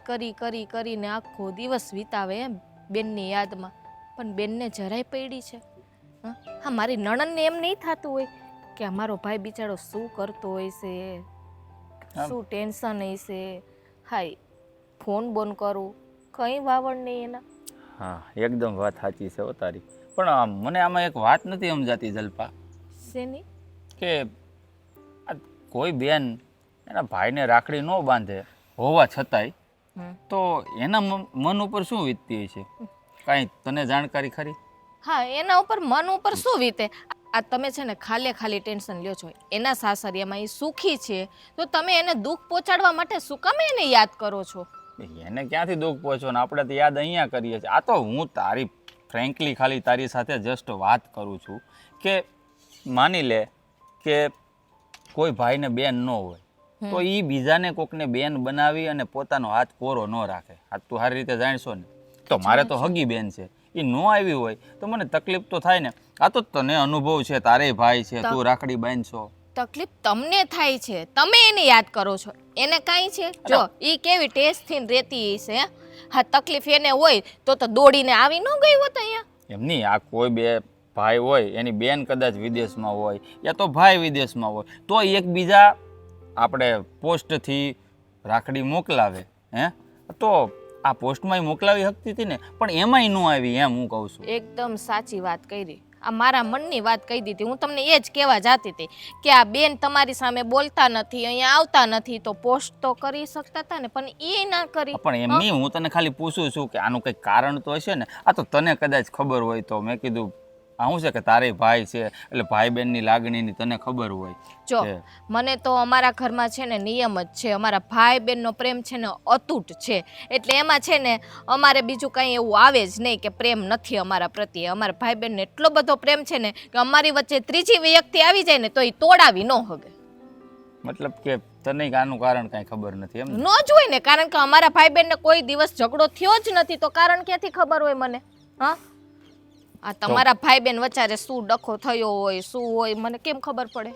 કરીને આખો દિવસ વિતાવે એમ બેનની યાદમાં, પણ બેનને જરાય પડી છે? હા, મારી નણંદને એમ નહીં થતું હોય કે અમારો ભાઈ બિચારો શું કરતો હોય છે, શું ટેન્શન હશે. હા, ફોન બોન કરું, કંઈ વાવડ નહીં એના. હા, એકદમ વાત સાચી છે હો તારી. પણ મને આમાં એક વાત નથી સમજાતી જલ્પા, શેની? કે આ કોઈ બેન એના ભાઈને રાખડી ન બાંધે હોવા છતાંય તો એના મન ઉપર શું વીતતી છે? કાંઈ તને જાણકારી ખરી? હા, એના ઉપર મન ઉપર શું વીતે? આ તમે છે ને ખાલી ટેન્શન લ્યો છો. એના સાસરિયામાં એ સુખી છે તો તમે એને દુઃખ પહોંચાડવા માટે શું કામ એને યાદ કરો છો? એને ક્યાંથી દુઃખ પહોંચો ને આપણે તો યાદ અહીંયા કરીએ છીએ. આ તો હું તારી ફ્રેન્કલી ખાલી તારી સાથે જસ્ટ વાત કરું છું કે માની લે કે કોઈ ભાઈને બેન ન હોય તો એ બીજાને કોકને બેન બનાવી અને પોતાનો હાથ કોરો ન રાખે. આ તું સારી રીતે જાણશો ને. તો મારે તો હગી બેન છે, એ ન આવી હોય તો મને તકલીફ તો થાય ને. આ તો તને અનુભવ છે, તારે ભાઈ છે, તું રાખડી બાંધશો. તકલીફ તમને થાય છે, તમે એને યાદ કરો છો, એને કાંઈ છે? જો ઈ કેવી ટેસ્ટ થી રહેતી છે. હા, તકલીફ એને હોય તો દોડીને આવી ન ગઈ હોત અહીંયા. એમ નહીં, આ કોઈ બે ભાઈ હોય, એની બેન કદાચ વિદેશમાં હોય યા તો ભાઈ વિદેશમાં હોય, તો એકબીજા આપણે પોસ્ટથી રાખડી મોકલાવે. તો આ પોસ્ટમાં મોકલાવી શકતી હતી ને, પણ એમાંય ન આવી. એમ હું કહું છું. એકદમ સાચી વાત કરી. આ મારા મનની વાત કહી દીધી. હું તમને એ જ કહેવા જાતી હતી કે આ બેન તમારી સામે બોલતા નથી, અહીંયા આવતા નથી, તો પોસ્ટ તો કરી શકતા હતા ને, પણ એ ના કરી. પણ એમ નહીં, હું તને ખાલી પૂછું છું કે આનું કંઈક કારણ તો હશે ને. આ તો તને કદાચ ખબર હોય તો મેં કીધું આ શું છે કે તારે ભાઈ છે એટલે ભાઈ બહેનની લાગણીની તને ખબર હોય. જો મને તો અમારા ઘરમાં છે ને નિયમ જ છે, અમારા ભાઈ બહેનનો પ્રેમ છે ને અતૂટ છે, એટલે એમાં છે ને અમારે બીજું કંઈ એવું આવે જ નહીં કે પ્રેમ નથી અમારા પ્રત્યે. અમારા ભાઈ બહેનને એટલો બધો પ્રેમ છે ને કે અમારી વચ્ચે ત્રીજી વ્યક્તિ આવી જાય ને તો એ તોડાવી ન હગે. મતલબ કે તને આનું કારણ કાંઈ ખબર નથી એમ? ન જ હોય ને, કારણ કે અમારા ભાઈ બહેનને કોઈ દિવસ ઝઘડો થયો જ નથી, તો કારણ ક્યાંથી ખબર હોય મને? હા, આ તમારા ભાઈ બહેન વચ્ચે શું ડખો થયો હોય, શું હોય, મને કેમ ખબર પડે?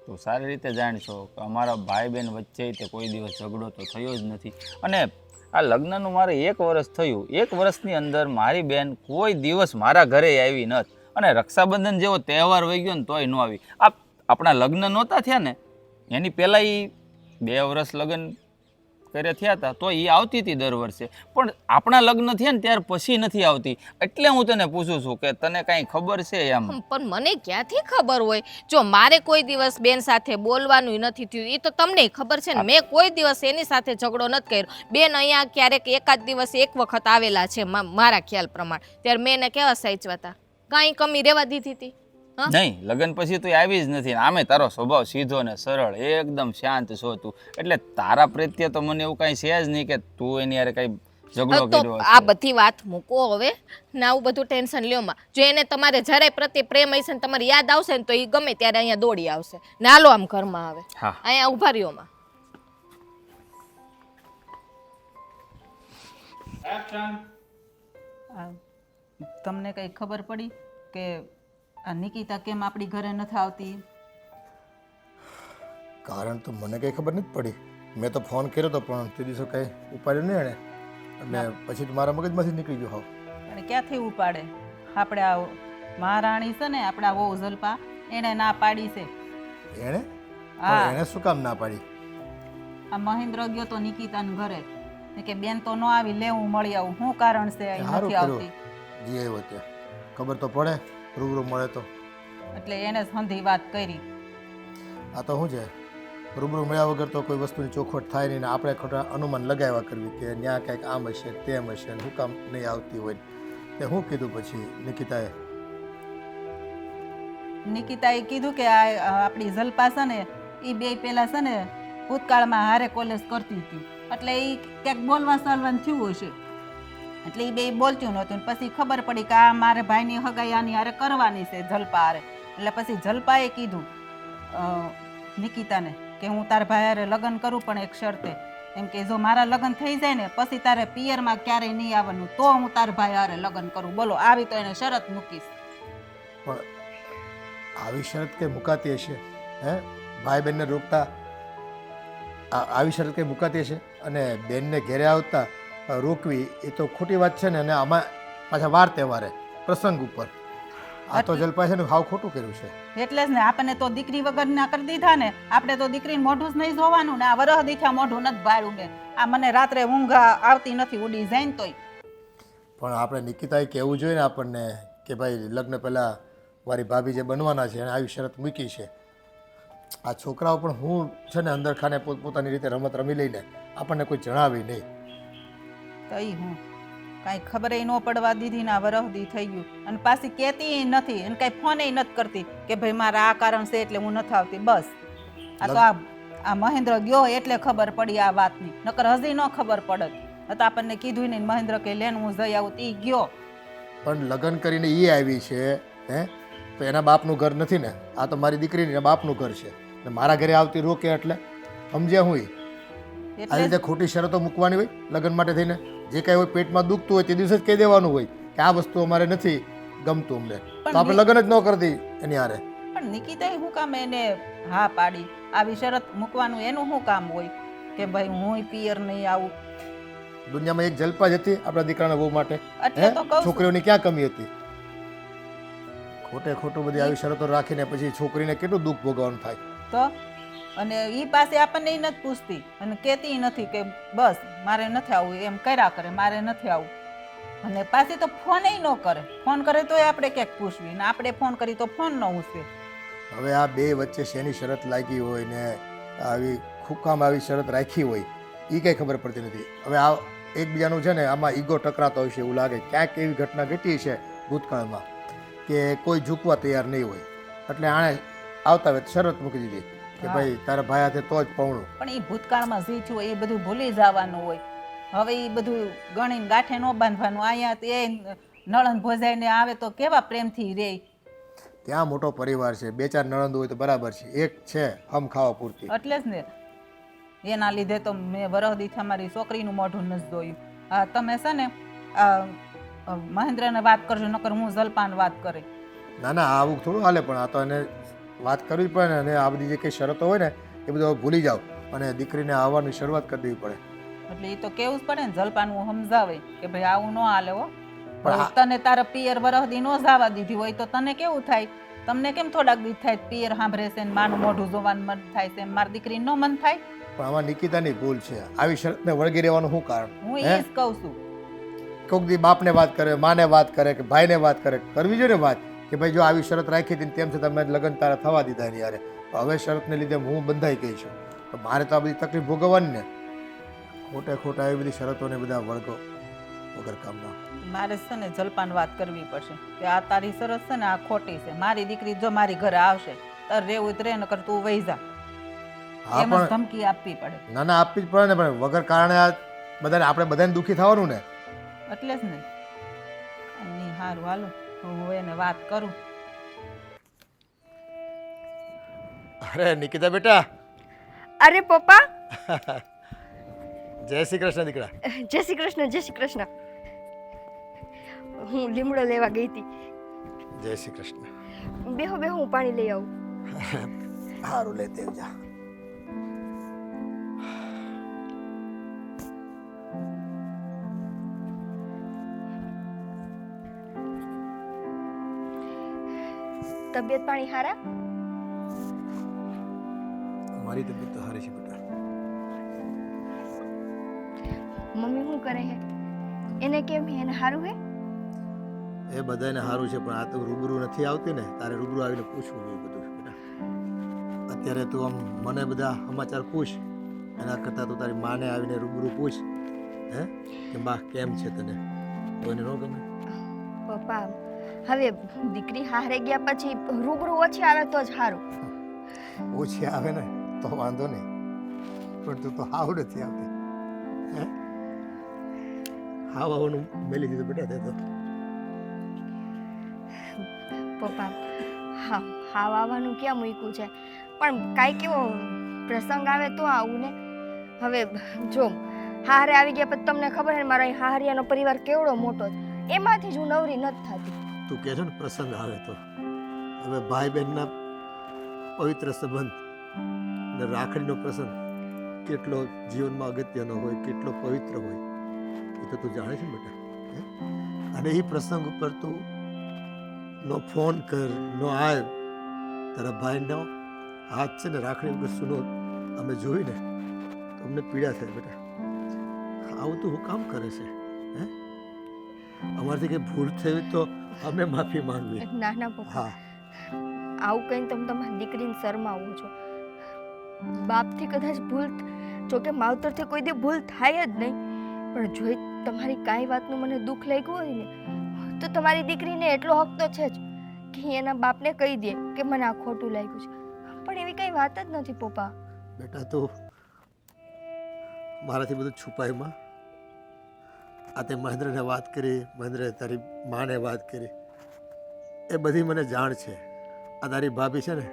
તો સારી રીતે જાણશો કે અમારા ભાઈ બહેન વચ્ચે તે કોઈ દિવસ ઝઘડો તો થયો જ નથી. અને આ લગ્નનું મારે 1 વર્ષ થયું, 1 વર્ષની અંદર મારી બેન કોઈ દિવસ મારા ઘરે આવી નથી. અને રક્ષાબંધન જેવો તહેવાર વહી ગયો ને તોય ન આવી. આપણા લગ્ન નહોતા થયા ને એની પહેલાં એ 2 વર્ષ લગ્ન કરે થયા હતા તો એ આવતી હતી દર વર્ષે, પણ આપણા લગ્ન થયા ને ત્યાર પછી નથી આવતી. એટલે હું તને પૂછું છું કે તને કાંઈ ખબર છે એમ? પણ મને ક્યાંથી ખબર હોય? જો મારે કોઈ દિવસ બેન સાથે બોલવાનું નથી થયું, એ તો તમને ખબર છે ને. મેં કોઈ દિવસ એની સાથે ઝઘડો નથી કર્યો. બેન અહીંયા ક્યારેક એકાદ દિવસ 1 વખત આવેલા છે મારા ખ્યાલ પ્રમાણે, ત્યારે મેં એને કેવા સાચવા હતા, કાંઈ કમી રહેવા દીધી હતી? નહીં, લગ્ન પછી તો આવી જ નથી. આમે તારો સ્વભાવ સીધો ને સરળ, એકદમ શાંત છો તું, એટલે તારા પ્રત્યે તો મને એવું કાંઈ છે જ નહીં કે તું એની યારે કાંઈ ઝઘડો તો કર્યો. આ બધી વાત મૂકો હવે ને, આવું બધું ટેન્શન લ્યો માં. જો એને તમારે જરાય પ્રત્યે પ્રેમ હશે ને તમારે યાદ આવશે ને તો એ ગમે ત્યારે અહીંયા દોડી આવશે ને. હાલો આમ ઘરમાં આવે, હા અહીંયા ઉભા રહ્યો માં. તમને કઈ ખબર પડી કે આ નિકિતા કેમ આપણી ઘરે નથી આવતી? કારણ તો મને કંઈ ખબર નથી પડી. મેં તો ફોન કર્યો હતો પણ તે દિવસે કંઈ ઉપાડ્યો નહીં એણે, અને પછી તો મારા મગજમાંથી નીકળી ગયો. હાવ અને ક્યાંથી ઉપાડે? આપણે આ મહારાણી છે ને, આપણા વહુ જલપા, એણે ના પાડી છે. એણે? હા. એણે શું કામ ના પાડી? આ મહેન્દ્ર ગયો તો નિકિતાના ઘરે કે બેન તો ન આવી, લેવું મળી આવું. શું કારણ છે અહીં સારું નથી કર્યું આવતી? જે આવ્યો તે ખબર તો પડે, રૂબરૂ મળે તો. એટલે એને સંધી વાત કરી. આ તો શું છે, રૂબરૂ મળ્યા વગર તો કોઈ વસ્તુની ચોખવટ થાય નહીં ને આપણે ખોટા અનુમાન લગાવ્યા કરવી કે ત્યાં કંઈક આમ હશે તેમ હશે ને શું કામ નહીં આવતી હોય. તે શું કીધું પછી નિકિતાએ? નિકિતાએ કીધું કે આ આપણી જલપા છે ને એ બે પેલા છે ને ભૂતકાળમાં હારે કોલેજ કરતી હતી, એટલે એ ક્યાંક બોલવા ચાલવાનું થયું હશે, એટલે એ બે બોલતું નહોતું. પછી ખબર પડી કે આ મારે ભાઈની હગાઈ આની હારે કરવાની છે જલપા હારે. એટલે પછી જલપાએ કીધું નિકિતાને કે હું તારા ભાઈ હારે લગ્ન કરું, પણ એક શરતે, એમ કે જો મારા લગ્ન થઈ જાય ને પછી તારે પિયરમાં ક્યારેય નહીં આવવાનું, તો હું તારા ભાઈ હારે લગ્ન કરું. બોલો, આવી તો એને શરત મૂકીશ. પણ આવી શરત કંઈ મુકાતી હશે? ભાઈ બહેનને રોકતા આવી શરત કંઈ મુકાતી હશે? અને બેનને ઘેરે આવતા રોકવી એ તો ખોટી વાત છે ને. અને આમાં પાછા વાર તહેવારે પ્રસંગ ઉપર આ તો જલપા છે ને હાવ ખોટું કર્યું છે. એટલે જ ને, આપણને તો દીકરી વગરના કરી દીધા ને, આપણે તો દીકરીને મોઢું જ નહીં જોવાનું ને. આ વરહ દીઠા મોઢું નથી ભાડ્યું ને. આ મને રાત્રે ઊંઘ આવતી નથી, ઉડી જાય ને તોય. પણ આપણે નિકિતાએ કહેવું જોઈએ ને આપણને કે ભાઈ લગ્ન પહેલાં મારી ભાભી જે બનવાના છે એને આવી શરત મૂકી છે. આ છોકરાઓ પણ હું છે ને અંદર ખાને પોતાની રીતે રમત રમી લઈને આપણને કોઈ જણાવી નહીં. તો એ હું કાંઈ ખબર ન પડવા દીધી ને આ વરહદી થઈ ગયું. અને પાછી કહેતી નથી અને કાંઈ ફોને નથી કરતી કે ભાઈ મારા આ કારણ છે એટલે હું નથી આવતી. બસ આ તો આ મહેન્દ્ર ગયો એટલે ખબર પડી આ વાતની, નકર હજી ન ખબર પડત. તો આપણને કીધું નહીં. મહેન્દ્ર કે લેન હું જઈ આવું, તે ગયો. પણ લગ્ન કરીને એ આવી છે તો એના બાપનું ઘર નથી ને. આ તો મારી દીકરીના બાપનું ઘર છે ને. મારા ઘરે આવતી રોકે એટલે સમજ્યા હું ઈ? આ એટલે રીતે ખોટી શરતો મૂકવાની હોય લગ્ન માટે થઈને, જે કાંઈ હોય પેટમાં દુખતું હોય તે દિવસે જ કહી દેવાનું હોય કે આ વસ્તુ અમારે નથી ગમતું અમને, તો આપણે લગ્ન જ ન કરી દઈએ એની હારે. પણ નિકિતાએ શું કામ એને હા પાડી? આવી શરત મૂકવાનું એનું શું કામ હોય કે ભાઈ હું પિયર નહીં આવું? દુનિયામાં એક જલપા જ હતી આપણા દીકરાના બહુ માટે. એટલે તો કહું છું. છોકરીઓની ક્યાં કમી હતી? ખોટે ખોટું બધી આવી શરતો રાખીને પછી છોકરીને કેટલું દુઃખ ભોગવવાનું થાય. તો અને ઈ પાસે આપણને ઈ નથી પૂછતી અને કહેતી નથી કે બસ મારે નથી આવવું, એમ કર્યા કરે મારે નથી આવવું. અને પાછી તો ફોન ન કરે, ફોન કરે તોય આપણે ક્યાંક પૂછવી ને આપણે ફોન કરી તો ફોન ન ઉછવે. હવે આ બે વચ્ચે શેની શરત લાગી હોય ને આવી ખુકામ આવી શરત રાખી હોય એ કંઈ ખબર પડતી નથી. હવે આ એકબીજાનું છે ને આમાં ઈગો ટકરાતો હોય છે એવું લાગે. ક્યાંક એવી ઘટના ઘટી છે ભૂતકાળમાં કે કોઈ ઝૂકવા તૈયાર નહીં હોય, એટલે આણે આવતા વેત શરત મૂકી દીધી કે ભાઈ તારા ભાઈ હાથે તો જ પૌણું. પણ એ ભૂતકાળમાં જે થયું એ બધું ભૂલી જવાનું હોય. હવે એ બધું ગણીને ગાંઠે ન બાંધવાનું. અહીંયા એ નળન ભોજાઈને આવે તો કેવા પ્રેમથી રહે. ત્યાં મોટો પરિવાર છે, 2-4 નણંદ હોય તો બરાબર છે, એક છે હમ ખાવા પૂરતી. એટલે જ ને એના લીધે તો મેં વરહદી અમારી છોકરીનું મોઢું નથી જોયું. હા તમે છે ને મહેન્દ્રને વાત કરજો, નકર હું જલપાન વાત કરે. ના ના આવું થોડું હાલે, પણ આ તો એને વાત કરવી પડે ને. અને આ બધી જે કંઈ શરતો હોય ને એ બધું હવે ભૂલી જાઓ અને દીકરીને આવવાની શરૂઆત કરી દેવી પડે. એટલે એ તો કેવું જ પડે ને, જલપાનું સમજાવે કે ભાઈ આવું ન હાલે હો. પણ હવે તને તારા પિયર વરહદી ન જવા દીધી હોય તો તને કેવું થાય? તમને કેમ થોડાક દી થાય પિયર સાંભળે છે ને માનું મોઢું જોવાનું મન થાય છે, મારી દીકરી નો મન થાય? પણ આમાં નિકિતાની ભૂલ છે. આવી શરતને વળગી રહેવાનું શું કારણ? હું એ જ કહું છું. કોઈક દી બાપને વાત કરે, માને વાત કરે કે ભાઈને વાત કરે, કરવી જોઈએ ને વાત કે ભાઈ જો આવી શરત રાખી હતી તેમ છતાં મેં લગ્ન તારા થવા દીધા એની યારે, હવે શરતને લીધે હું બંધાઈ ગઈ છું, તો મારે તો આ બધી તકલીફ ભોગવવાની ને. ખોટા ખોટા એવી બધી શરતોને બધા વળગો વગર કામના. મારે છે ને જલપાન વાત કરવી પડશે કે આ તારી સરસ છે ને આ ખોટી છે. મારી દીકરી જો મારી ઘરે આવશે તાર રહેવું તો રે, નકર તું વહી જા. હા એમ જ પણ ધમકી આપવી પડે. ના ના આપવી જ પડે ને, પણ વગર કારણે આ બધાને આપણે બધાને દુઃખી થવાનું ને. એટલે જ ને. એની હારું હાલો હું એને વાત કરું. અરે નિકિતા બેટા. અરે પપ્પા, જય શ્રી કૃષ્ણ દીકરા. જય શ્રી કૃષ્ણ, જય શ્રી કૃષ્ણ. હું લીમડો લેવા ગઈ હતી. જય શ્રી કૃષ્ણ. બેહો બેહો, હું પાણી લઈ આવું. સારું લેતે જા. તબિયત પાણી હારા? મારી તબિયત તો સારી છે બેટા. મમ્મી શું કરે હે? એને કેમ હે? એને સારું હે? એ બધાને સારું છે, પણ આ તો રૂબરૂ નથી આવતી ને, તારે રૂબરૂ આવીને પૂછવું જોઈએ બધું બેટા. અત્યારે તું આમ મને બધા સમાચાર પૂછ, એના કરતાં તું તારી માને આવીને રૂબરૂ પૂછ હે કે બા કેમ છે તને, કોઈને ન ગમે? પપ્પા હવે દીકરી હારે ગયા પછી રૂબરૂ ઓછી આવે તો જ સારું. ઓછી આવે ને તો વાંધો નહીં, પણ તું તો હાવ નથી આવતી હે. હાવ આવવાનું મેલી દીધું બેટા તે તો. પપ્પા હા હા આવવાનું ક્યાં મૂક્યું છે, પણ કાંઈ કેવો પ્રસંગ આવે તો આવું ને. હવે જો હારે આવી ગયા પછી તમને ખબર છે મારા હારિયાનો પરિવાર કેવડો મોટો છે, એમાંથી જ હું નવરી નથી થતી. તું કહે છે ને પ્રસંગ આવે તો, હવે ભાઈ બહેનના પવિત્ર સંબંધ ને રાખડીનો પ્રસંગ કેટલો જીવનમાં અગત્યનો હોય, કેટલો પવિત્ર હોય એ તો તું જાણે છે ને બેટા હે? અને એ પ્રસંગ ઉપર તું નો ફોન કર, નો આવ, તારા ભાઈનો હાથ છે ને રાખડી વગર સુનો અમે જોઈને તો અમને પીડા થાય બેટા. આવું તું હું કામ કરે છે હે? અમારાથી કંઈ ભૂલ થઈ તો અમે માફી માંગવી. ના ના પપ્પા, હા આવું કહીને તમે તમારી દીકરીને શરમાવો છો. બાપથી કદાચ ભૂલ, જોકે માવતરથી કોઈ દી ભૂલ થાય જ નહીં, પણ જો તમારી કાંઈ વાતનું મને દુઃખ લાગ્યું હોય ને તો તમારી દીકરીને એટલો હક તો છે જ કે એના બાપને કહી દે કે મને આ ખોટું લાગ્યું છે. પણ એવી કંઈ વાત જ નથી પપ્પા. બેટા તું મારાથી બધું છુપાયુંમાં. આ તે મહેન્દ્રને વાત કરી, મહેન્દ્રે તારી માને વાત કરી, એ બધી મને જાણ છે. આ તારી ભાભી છે ને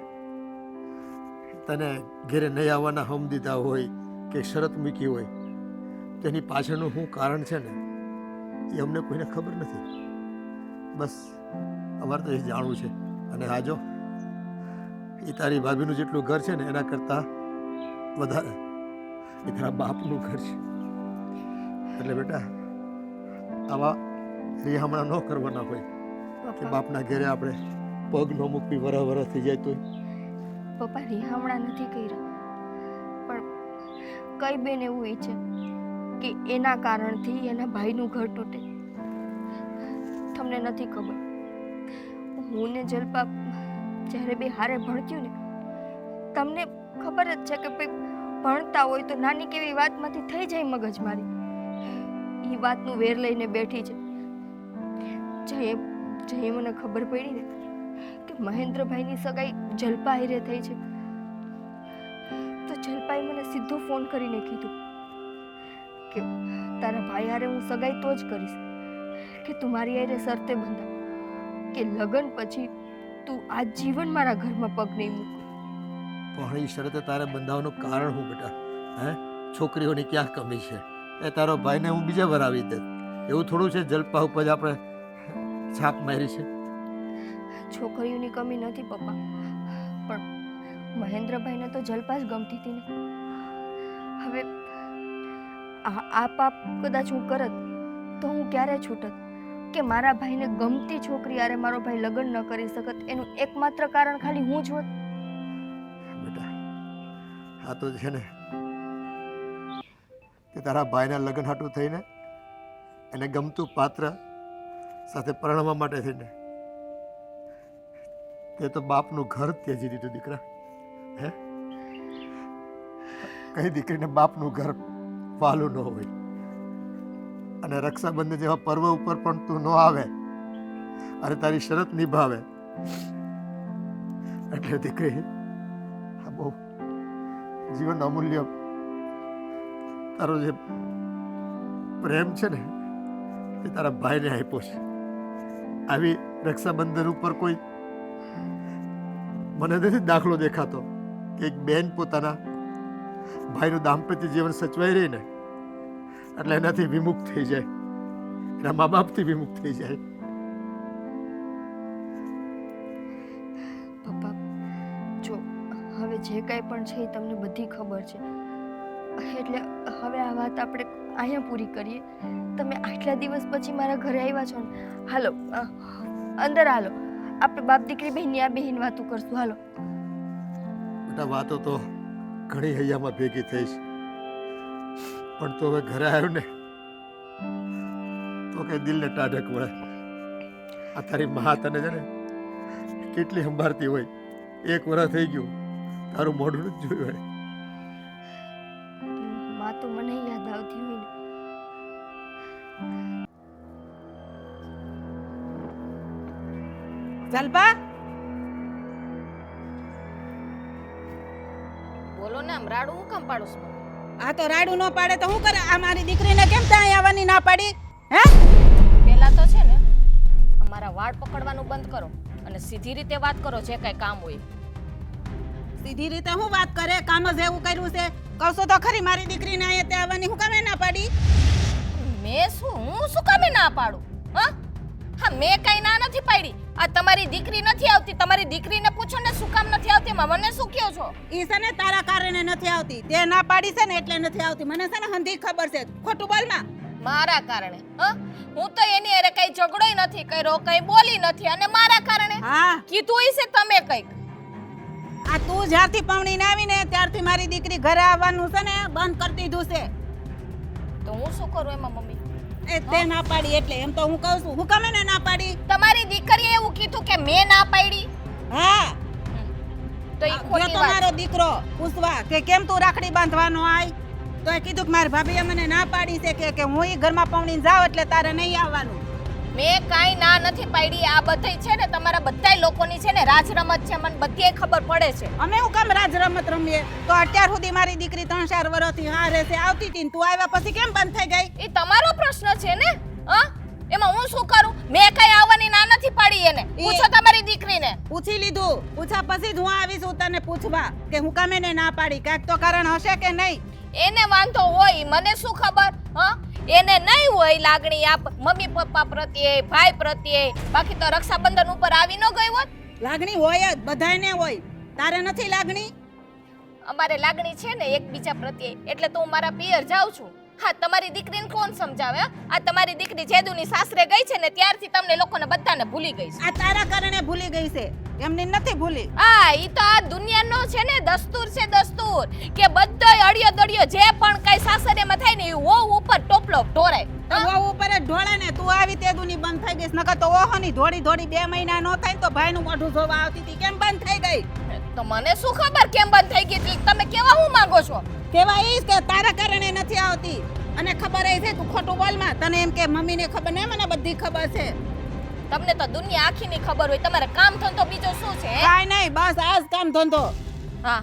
તને ઘેરે નહીં આવવાના હમ દીધા હોય કે શરત મૂકી હોય તેની પાછળનું શું કારણ છે ને એ અમને કોઈને ખબર નથી. બસ અમારે તો એ જાણવું છે. અને હા જો એ તારી ભાભીનું જેટલું ઘર છે ને એના કરતાં વધારે એ તારા બાપનું ઘર છે. એટલે બેટા આવા રિહામણા ન કરવાના હોય કે પપ્પા બાપના ઘેરે આપણે પગ ન મૂકવી વરહ થઈ જાય તો પપ્પા રિહામણા નથી કર્યા, પણ કઈ બેન એવું ઈચ્છે કે એના કારણથી એના ભાઈનું ઘર તૂટે? તમને નથી ખબર, હું ને જલપા જ્યારે બે હારે ભણત્યું ને, તમને ખબર જ છે કે ભાઈ ભણતા હોય તો નાની કેવી વાતમાંથી થઈ જાય મગજમારી. એ વાતનું વેર લઈને બેઠી છે. જઈએ મને ખબર પડી ને કે મહેન્દ્રભાઈની સગાઈ જલપા હારે થઈ છે, તો જલપાએ મને સીધો ફોન કરીને કીધું કે તારા ભાઈ હારે હું સગાઈ તો જ કરીશ કે તું મારી હારે શરતે બંધા કે લગ્ન પછી તું આજીવન મારા ઘરમાં પગ નહીં મૂક. પણ એ શરતે તારે બંધાવવાનું કારણ શું બેટા? હે, છોકરીઓની ક્યાં કમી છે? એ તારો ભાઈને હું બીજા વાર આવી દે એવું થોડું છે? જલપા ઉપર આપણે છાપ મારી છે. છોકરીઓની કમી નથી પપ્પા, પણ મહેન્દ્રભાઈને તો જલપા જ ગમતી હતી ને. હવે આ પાપ કદાચ હું કરત તો હું ક્યારે છૂટત કે મારા ભાઈને ગમતી છોકરી યારે મારો ભાઈ લગ્ન ન કરી શકત? એનું એકમાત્ર કારણ ખાલી હું જ હોત. બેટા આ તો છે ને કે તારા ભાઈના લગ્ન હાટું થઈને એને ગમતું પાત્ર સાથે પરણવા માટે થઈને તે તો બાપનું ઘર ત્યજી દીધું દીકરા. હે, કઈ દીકરીને બાપનું ઘર વાલું ન હોય? અને રક્ષાબંધન જેવા પર્વ ઉપર પણ તું ન આવે અને તારી શરત નિભાવે એટલે દીકરી આ બહુ જીવન અમૂલ્ય તારો જે પ્રેમ છે ને એ તારા ભાઈને આપ્યો છે. આવી રક્ષાબંધન ઉપર કોઈ મને નથી દાખલો દેખાતો કે એક બેન પોતાના ભાઈનું દાંપત્ય જીવન સચવાઈ રહી ને એટલે એનાથી વિમુખ થઈ જાય, એના મા બાપથી વિમુખ થઈ જાય. પપ્પા જો હવે જે કાંઈ પણ છે એ તમને બધી ખબર છે, એટલે હવે આ વાત આપણે અહીંયા પૂરી કરીએ. તમે આટલા દિવસ પછી મારા ઘરે આવ્યા છો ને, હાલો અંદર હાલો, આપણે બાપ દીકરી બહેન આ બહેન વાતો કરશું. હાલો બેટા વાતો તો ઘણી હૈયામાં ભેગી થઈ છે, પણ તો હવે ઘરે આવ્યો ને તો કઈ દિલને ટાઢક વળે. આ તારી મા તને છે ને કેટલી સંભાળતી હોય, એક વર્ષ થઈ ગયું તારું મોઢું જ જોયું હોય. માં તો મને યાદ આવતી હોય ને. જલપા, બોલો ને, આમ રાડું હું કામ પાડું છું? આ તો રાડું ન પાડે તો શું કરે? આ મારી દીકરીને કેમ ત્યાં આવવાની ના પાડી? હે, પહેલા તો છે ને અમારા વાળ પકડવાનું બંધ કરો અને સીધી રીતે વાત કરો જે કાંઈ કામ હોય. સીધી રીતે હું વાત કરે? કામ જ એવું કર્યું છે. કહું તો ખરી મારી દીકરીને અહીંયા ત્યાં આવવાની હું કામે ના પાડી? હું શું કામે ના પાડું? હા, મેં કઈ ના નથી પાડી. આ તમારી દીકરી નથી આવતી, તમારી દીકરીને પૂછો ને શું કામ નથી આવતી. મને શું કહો છો? ઈ છે ને તારા કારણે નથી આવતી. તે ના પાડી છે ને એટલે નથી આવતી. મને છે ને હંધી ખબર છે. ખોટું બોલમાં. મારા કારણે? હું તો એની અરે કઈ ઝઘડોય નથી કર્યો, કઈ બોલી નથી, અને મારા કારણે હા, કીધું હશે તમે કઈક. આ તું જ્યારથી પવણીને આવીને ત્યારથી મારી દીકરી ઘરે આવવાનું છે ને બંધ કરી દીધું છે. તો હું શું કરું એમાં મમ્મી? એ તે ના પાડી એટલે એમ તો હું કહું છું. હું કામે ને ના પાડી? તમારી દીકરીએ એવું કીધું કે મેં ના પાડી. હા, તો ઈ ગયો ખોટી તો વાત. મારો દીકરો પૂછવા કે કેમ તું રાખડી બાંધવાનો આય, તો એ કીધું કે મારી ભાભીએ મને ના પાડી છે કે હું ઈ ઘરમાં પવણીને જાઉં એટલે તારે નહીં આવવાનું. મેં કાઈ ના નથી પાડી. આ બધાય છે ને તમારા બધાય લોકોની છે ને રાજ રમત છે, મને બધીય ખબર પડે છે. અમે હું કામ રાજ રમત રમીએ? તો અત્યાર સુધી મારી દીકરી 3-4 વર્ષથી હારે છે આવતી હતી ને તું આવ્યા પછી કેમ બંધ થઈ ગઈ? એ તમારો પ્રશ્ન છે ને. એમાં હું શું કરું? મેં કઈ આવવાની ના નથી પાડી એને. પૂછો તમારી દીકરીને. પૂછી લીધું, પૂછા પછી જ હું આવીશું તને પૂછવા કે હું કામે ને ના પાડી. કાંઈક તો કારણ હશે કે નહીં? એને વાંધો હોય, મને શું ખબર? હા, એને નહીં હોય લાગણી આપ મમ્મી પપ્પા પ્રત્યે, ભાઈ પ્રત્યે. બાકી તો રક્ષાબંધન ઉપર આવી ન ગઈ હોત. લાગણી હોય જ, બધાયને હોય. તારે નથી લાગણી? અમારે લાગણી છે ને એકબીજા પ્રત્યે, એટલે તો હું મારા પિયર જાઉં છું. હા, તમારી દીકરીને કોણ સમજાવે? આ તમારી દીકરી જેદુની સાસરે ગઈ છે ને ત્યારથી તમને લોકોને બધાને ભૂલી ગઈ છે. આ તારા કારણે ભૂલી ગઈ છે, એમની નથી ભૂલી. ઈ તો આ દુનિયાનો છે ને દસ્તુર છે, દસ્તુર કે બધોય અડિયો દડિયો જે પણ કઈ સાસરેમાં થાય ને એ વહુ ઉપર ટોપલો ઢોરાય. વહુ ઉપર જ ઢોળે ને. તું આવી તેદુની બંધ થઈ ગઈ, નકર તો ઓહોની ધોડી ધોડી 2 મહિના નો થાય તો ભાઈનું મોઢું જોવા આવતી હતી. કેમ બંધ થઈ ગઈ? તો મને શું ખબર કેમ બંધ થઈ ગઈ? તમે કેવા હું માંગો છો? કેવા ઈ કે તારા કારણે નથી આવતી. અને ખબર એ છે તું ખોટું બોલમાં. તને એમ કે મમ્મીને ખબર ને મને બધી ખબર છે. તમને તો દુનિયા આખીની ખબર હોય. તમારે કામ ધંધો બીજો શું છે? કાઈ નહીં, બસ આ જ કામ ધંધો. હા,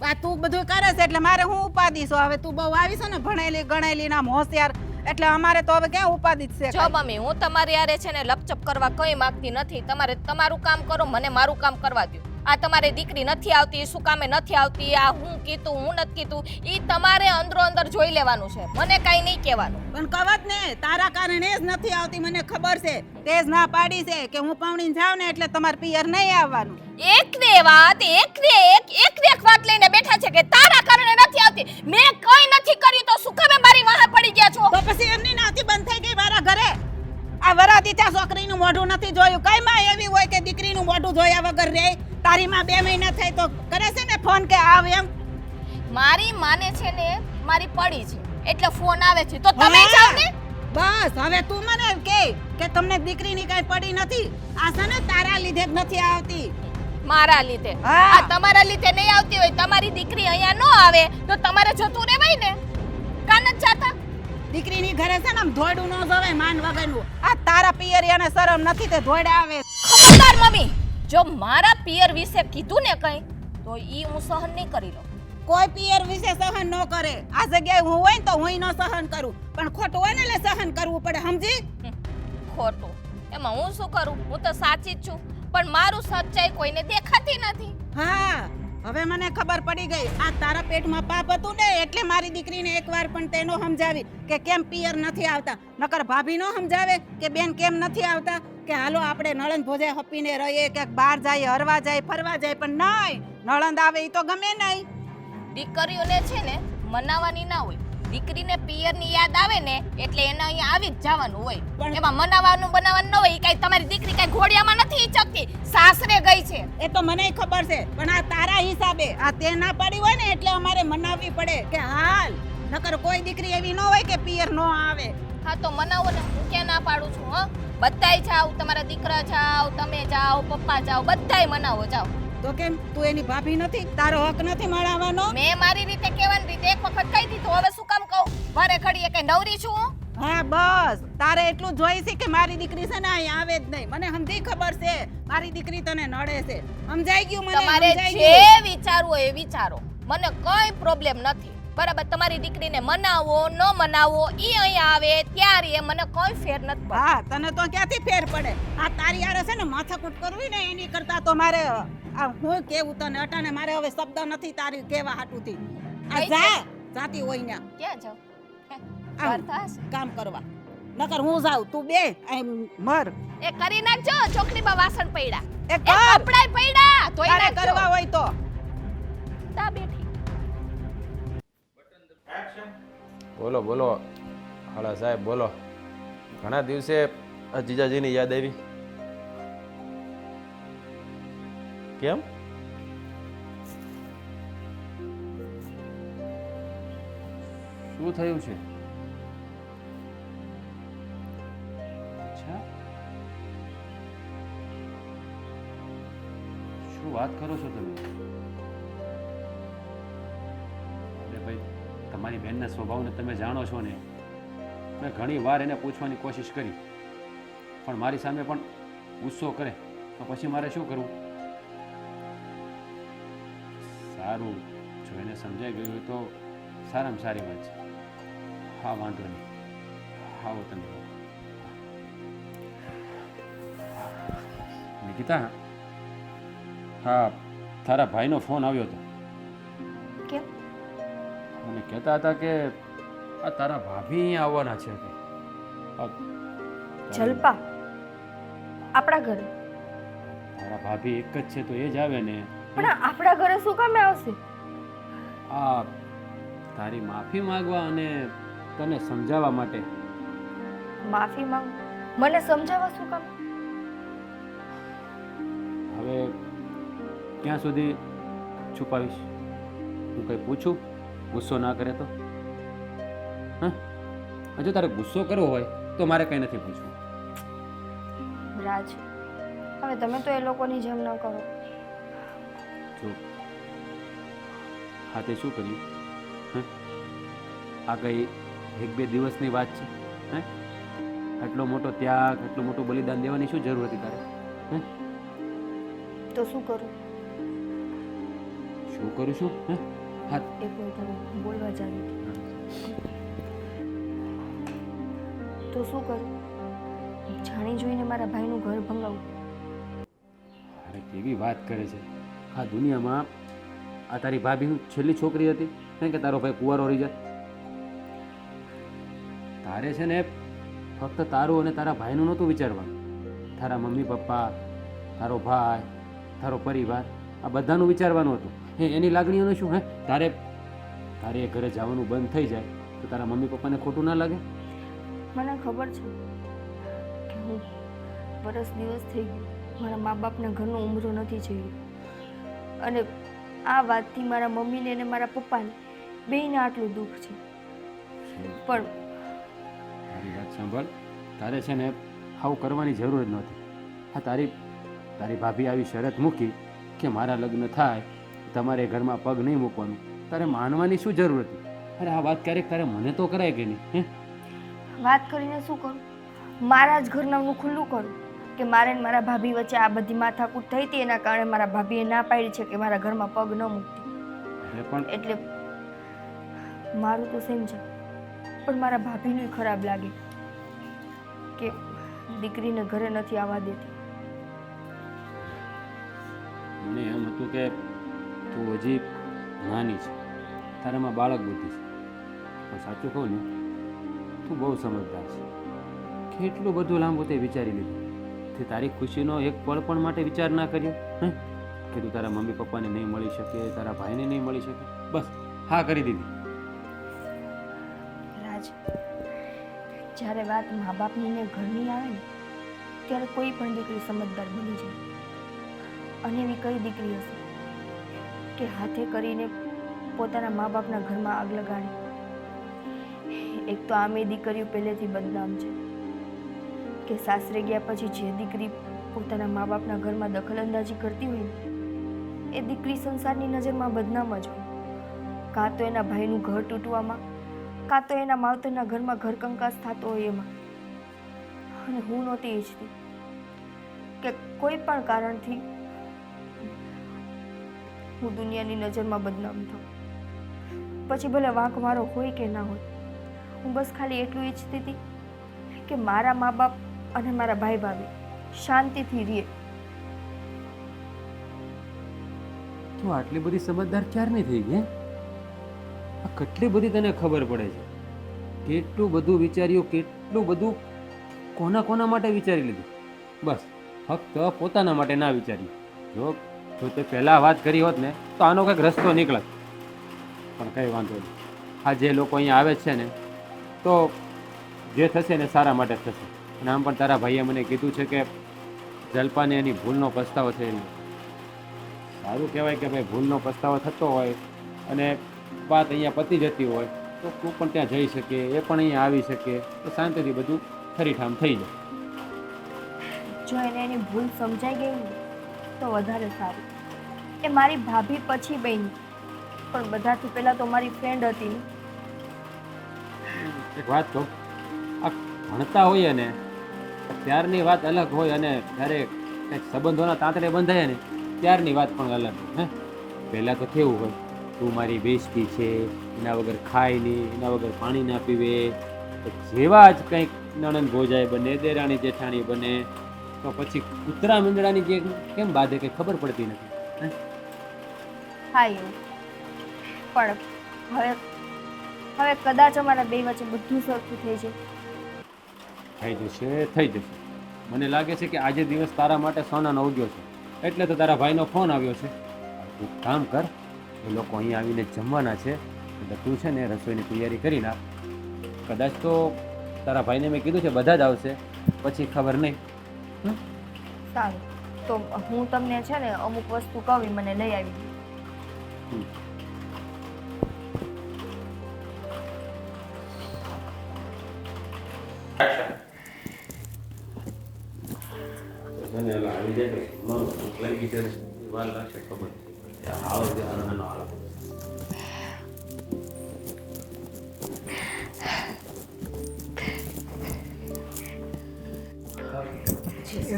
આ તું બધું કરે છે એટલે મારે હું ઉપાધિ છો. હવે તું બહુ આવી છે ને ભણેલી ગણેલી નામ હોશિયાર, એટલે અમારે તો હવે ક્યાં ઉપાધિ છે? જો મમ્મી, હું તમારી યારે છે ને લપચપ કરવા કઈ માંગતી નથી. તમારે તમારું કામ કરો, મને મારું કામ કરવા દો. આ તમારી દીકરી નથી આવતી, શું કામે નથી આવતી, આ હું કીધું હું નથી કીધું, ઈ તમારે અંદરો અંદર જોઈ લેવાનું છે. મને કાઈ નહીં કહેવાનું. પણ કવત ને તારા કારણે જ નથી આવતી, મને ખબર છે. તે જ ના પાડી છે કે હું પાવણીને જાવ ને એટલે તમાર પિયર નહીં આવવાનું. એક વાત લઈને બેઠા છે કે તારા કારણે નથી આવતી. મેં કઈ નથી કર્યું તો શું કામે મારી વાહે પડી ગયા છો? તો પછી એમની નાતી બંધ થઈ ગઈ મારા ઘરે. આ વરાતી ત્યાં છોકરીનું મોઢું નથી જોયું. કઈ માં એવી હોય કે દીકરીનું મોઢું જોયા વગર રહે? તારી માં 2 મહિના થાય તો કરે છે ને ફોન કે આવ એમ. મારી માને છે ને મારી પડી છે એટલે ફોન આવે છે તો તમે જાવ ને. બસ હવે તું મને કે તમને દીકરીની કઈ પડી નથી. આ છે ને તારા લીધે જ નથી આવતી. મારા લીધે? હા. આ તમારા લીધે નહીં આવતી હોય. તમારી દીકરી અહીંયા ન આવે તો તમારે જતું રહેવાય ને. કાન જ જાતા. દીકરીની ઘરે છે ને આમ ધોયડું ન જોવે માન વગરનું. આ તારા પિયરિયાને શરમ નથી તે ધોયડા આવે. ખબરદાર મમ્મી, જો મારા પિયર વિશે કીધું ને કઈ તો ઈ હું સહન નહીં કરી લઉં. કોઈ પિયર વિશે સહન ન કરે. આ જગ્યાએ હું હોય ને તો હું ન સહન કરું, પણ ખોટું હોય ને એટલે સહન કરવું પડે, સમજી? ખોટું એમાં હું શું કરું? હું તો સાચી જ છું, પણ મારું સચ્ચાઈ કોઈને દેખાતી નથી. હા, હવે મને ખબર પડી ગઈ. આ તારા પેટમાં પાપ હતું ને એટલે મારી દીકરીને એકવાર પણ તેનો સમજાવી કે કેમ પિયર નથી આવતા. નકર ભાભી નો સમજાવે કે બેન કેમ નથી આવતા, કે હાલો આપણે નળંદ ભોજે હપીને રહીએ, કે બહાર જાય, હરવા જાય, ફરવા જાય. પણ નહીં, નળંદ આવે એ તો ગમે નહીં. દીકરીઓને છે ને મનાવાની ના હોય. દીકરીને પિયરની યાદ આવે ને એટલે એને અહીંયા આવી જ જવાનું હોય. પણ- એમાં મનાવાનું બનાવવાનું ન હોય. ઈ કાંઈ તમારી દીકરી કાંઈ ઘોડિયામાં નથી ઈચકતી, સાસરે ગઈ છે. એ તો મને ખબર છે, પણ આ તારા હિસાબે આ તે ના પાડી હોય ને એટલે અમારે મનાવવી પડે કે હાલ. નકર કોઈ દીકરી એવી ન હોય કે પિયર નો આવે. હા તો મનાવો ને, હું ક્યાં ના પાડું છું? હા, બધાય જાઓ, તમારા દીકરા જાઓ, તમે જાઓ, પપ્પા જાઓ, બધાય મનાવો જાઓ. તો કેમ તું એની ભાભી નથી? તારો હક નથી મળવાનો? મેં મારી રીતે કહેવાની રીતે એક વખત કહી દીધું, હવે શું કામ કહું? વારે ઘડીએ કઈ નવરી છું હું? હા બસ, તારે એટલું જ જોઈ છે કે મારી દીકરી છે ને અહીં આવે જ નહીં. મને સમજી ખબર છે મારી દીકરી તને નડે છે. સમજાઈ ગયું મને? તમારે સમજાઈ જે ગયું? વિચારવું હોય એ વિચારો, મને કોઈ પ્રોબ્લેમ નથી. બરાબર, તમારી દીકરીને મનાવો ન મનાવો, ઈ અહીંયા આવે ત્યારે મને કોઈ ફેર નથી પડતો. હા, તને તો ક્યાંથી ફેર પડે? આ તારી હારે છે ને માથાકૂટ કરવી ને એની કરતા તો મારે આ હું કેવું તને અટાણે મારે હવે શબ્દ નથી તારી કેવા હાટુથી. આ કઈ જા જાતી હોય ને ક્યાં જાઉં? આમ. વાર થાશે. કામ કરવા. નકર હું જાઉં, તું બે અહીં મર. એ કરી નાખજો, ચોકડીમાં વાસણ પડ્યા, એ એ કર. કપડાય પડ્યા, ધોઈ તારે નાખજો. કરવા હોય તો. તા બેઠી. બોલો બોલો હાલા સાહેબ, બોલો. ઘણા દિવસે આ જીજાજીની યાદ આવી કેમ? શું થયું છે? અચ્છા, શું વાત કરો છો તમે? અરે ભાઈ, તમારી બહેનના સ્વભાવને તમે જાણો છો ને. મેં ઘણી વાર એને પૂછવાની કોશિશ કરી, પણ મારી સામે પણ ગુસ્સો કરે તો પછી મારે શું કરવું? સારું, જો એને સમજાઈ ગયું હોય તો સારામાં સારી વાત છે. હા, વાંધો નહીં. આવો તમે. ગીતા, હા તારા ભાઈનો ફોન આવ્યો હતો કેમ? અને કહેતા હતા કે આ તારા ભાભી અહીંયા આવવાના છે કે જલપા આપણા ઘરે? તારા ભાભી એક જ છે તો એ જ આવે ને. પણ આપણા ઘરે શું કામે આવશે? આ તારી માફી માંગવા અને તને સમજાવવા માટે. માફી માંગ? મને સમજાવવા શું કામ? હવે ક્યાં સુધી છુપાવીશ? હું કંઈ પૂછું? ગુસ્સો ના કરે તો? હા, જો તારે ગુસ્સો કરવો હોય તો મારે કંઈ નથી પૂછવું. રાજ, હવે તમે તો એ લોકોની જેમ ન કરો. જો હા તે શું કર્યું? હે, આ કઈ એક બે દિવસની વાત છે? હે, આટલો મોટો ત્યાગ, આટલું મોટું બલિદાન દેવાની શું જરૂર હતી તારે? હે, તો શું કરું? શું કરું છું? હે, હા એક મિનિટ હું બોલવા જાવી હતી. તો શું કરું? જાણી જોઈને મારા ભાઈનું ઘર ભંગાવું? અરે કેવી વાત કરે છે! આ દુનિયામાં આ તારી ભાભી હું છેલ્લી છોકરી હતી ને કે તારો ભાઈ કુંવારો રહી જાય? તારે છે ને ફક્ત તારું અને તારા ભાઈનું નહોતું વિચારવાનું. તારા મમ્મી પપ્પા, તારો ભાઈ, તારો પરિવાર, આ બધાનું વિચારવાનું હતું. હે, એની લાગણીઓનું શું? હે, તારે એ ઘરે જવાનું બંધ થઈ જાય તો તારા મમ્મી પપ્પાને ખોટું ના લાગે? મને ખબર છે કે હું વરસ દિવસ થઈ ગયું મારા મા બાપના ઘરનો ઉમરો નથી જોયો, અને આ વાતથી મારા મમ્મીને અને મારા પપ્પાને બેયને આટલું દુઃખ છે. પણ તારી વાત સાંભળ, તારે છે ને આવું કરવાની જરૂર જ નહોતી. હા, તારી ભાભી આવી શરત મૂકી કે મારા લગ્ન થાય તમારે ઘરમાં પગ નહીં મૂકવાનું, તારે માનવાની શું જરૂર હતી? અરે આ વાત ક્યારેક તારે મને તો કરાય કે નહીં? હે, વાત કરીને શું કરું? મારા જ ઘરનાનું ખુલ્લું કરું કે મારે ને મારા ભાભી વચ્ચે આ બધી માથાકૂટ થઈ હતી, એના કારણે મારા ભાભીએ ના પાડી છે કે મારા ઘરમાં પગ ન મૂકતી. અરે પણ એટલે મારું તો સમજા, પણ મારા ભાભીનું ખરાબ લાગે કે દીકરીને ઘરે નથી આવવા દેતી. મને એમ હતું કે તું હજી નાની છે, તારામાં બાળક બુદ્ધિ છે. પણ સાચું કહું ને, તું બહુ સમજદાર છે. કેટલું બધું લાંબુ તે વિચારી લીધું. તે તારી ખુશીનો એક પળ પણ માટે વિચાર ના કર્યો? હે, કે તું તારા મમ્મી પપ્પાને નહીં મળી શકે, તારા ભાઈને નહીં મળી શકે, બસ હા કરી દીધી. રાજ, જ્યારે વાત મા બાપની ને ઘરની આવે ને ત્યારે કોઈ પણ દીકરી સમજદાર બની જાય. અને એવી કઈ દીકરી હશે કે હાથે કરીને પોતાના મા બાપના ઘરમાં આગ લગાડે? એક તો આમે દીકરીઓ પહેલેથી બદનામ છે કે સાસરે ગયા પછી જે દીકરી પોતાના મા બાપના ઘરમાં દખલઅંદાજી કરતી હોય ને એ દીકરી સંસારની નજરમાં બદનામ જ હોય. કાં તો એના ભાઈનું ઘર તૂટવામાં, કાં તો એના માવતરના ઘરમાં ઘર કંકાસ થતો હોય એમાં. અને હું નહોતી ઈચ્છતી કે કોઈ પણ કારણથી હું દુનિયાની નજરમાં બદનામ થાઉં. પછી ભલે વાંક મારો હોય કે ના હોય, હું બસ ખાલી એટલું ઈચ્છતી હતી કે મારા મા બાપ અને મારા ભાઈ ભાભી શાંતિથી રહે. તું આટલી બધી સમજદાર ક્યારની થઈ ગઈ? આ કેટલી બધી તને ખબર પડે છે? કેટલું બધું વિચાર્યું, કેટલું બધું કોના કોના માટે વિચારી લીધું? બસ ફક્ત પોતાના માટે ના વિચાર્યું. જો તે પહેલાં વાત કરી હોત ને તો આનો કંઈક રસ્તો નીકળત. પણ કંઈ વાંધો નહીં. આ જે લોકો અહીંયા આવે છે ને તો જે થશે ને સારા માટે જ થશે. અને આમ પણ તારા ભાઈએ મને કીધું છે કે જલ્પાને એની ભૂલનો પસ્તાવો થયેલો. સારું કહેવાય કે ભાઈ ભૂલનો પસ્તાવો થતો હોય અને વાત અહીંયા પતી જતી હોય તો તું પણ ત્યાં જઈ શકે, એ પણ અહીંયા આવી શકે, તો શાંતિથી બધું ઠરીઠામ થઈ જાય. જો એને એની ભૂલ સમજાઈ ગઈ ને તો વધારે સારું. એ મારી ભાભી પછી બની, પણ બધાથી પહેલાં તો મારી ફ્રેન્ડ હતી ને. એક વાત કહું, આ ભણતા હોઈએ ને ત્યારની વાત અલગ હોય અને જ્યારે કંઈક સંબંધોના તાંતરે બંધાય ને ત્યારની વાત પણ અલગ હોય. હે, પહેલાં તો કેવું હોય, તું મારી બેસ્ટી છે, એના વગર ખાય નહીં, એના વગર પાણી ના પીવે, જેવા જ કંઈક નણંદ ભોજાઈ બને, દેરાણી જેઠાણી બને, તો પછી કૂતરા મીંદડાની જે કેમ બાંધે કંઈ ખબર પડતી નથી હે? હા એવું પણ હવે હવે કદાચ અમારા બે વચ્ચે બધું સરખું થઈ જાય. થઈ જશે મને લાગે છે કે આજે દિવસ તારા માટે સોનાનો ઉગ્યો છે એટલે તો તારા ભાઈનો ફોન આવ્યો છે. તું કામ કર, એ લોકો અહીં આવીને જમવાના છે એટલે તું છે ને રસોઈની તૈયારી કરી નાખ. કદાચ તો તારા ભાઈને મેં કીધું છે બધા જ આવશે, પછી ખબર નહીં. સારું તો હું તમને છે ને અમુક વસ્તુ કહું એ મને લઈ આવી દે.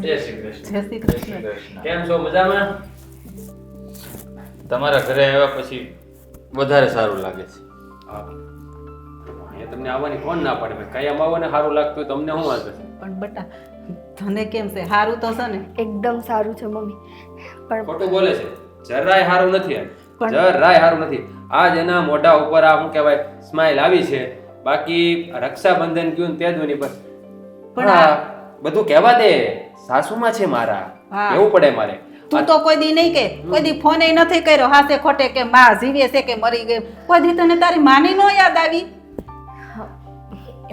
જય શ્રી કૃષ્ણ. જય શ્રી કૃષ્ણ. કેમ છો? મજામાં? તમારા ઘરે આવ્યા પછી વધારે સારું લાગે છે. અહીંયા તમને આવવાની કોણ ના પાડે? કાયમ આવો ને સારું લાગતું હોય તમને શું વાંધો છે? પણ બટા તને કેમ છે? સારું તો છે ને? એકદમ સારું છે મમ્મી પણ ખોટું બોલે છે. જરાય સારું નથી આ. પણ- જરાય સારું નથી. આજ એના મોઢા ઉપર આ શું કહેવાય સ્માઈલ આવી છે, બાકી રક્ષાબંધન કયું ને તે જ નહીં બસ. પણ હા, બધું કહેવા દે. સાસુમાં છે મારા, હા. કેવું પડે મારે. તું તો કોઈ દી નહીં કે કોઈ દી ફોન નથી કર્યો હાસે ખોટે કે માં જીવે છે કે મરી ગઈ. કોઈ દી તને તારી માની નો યાદ આવી?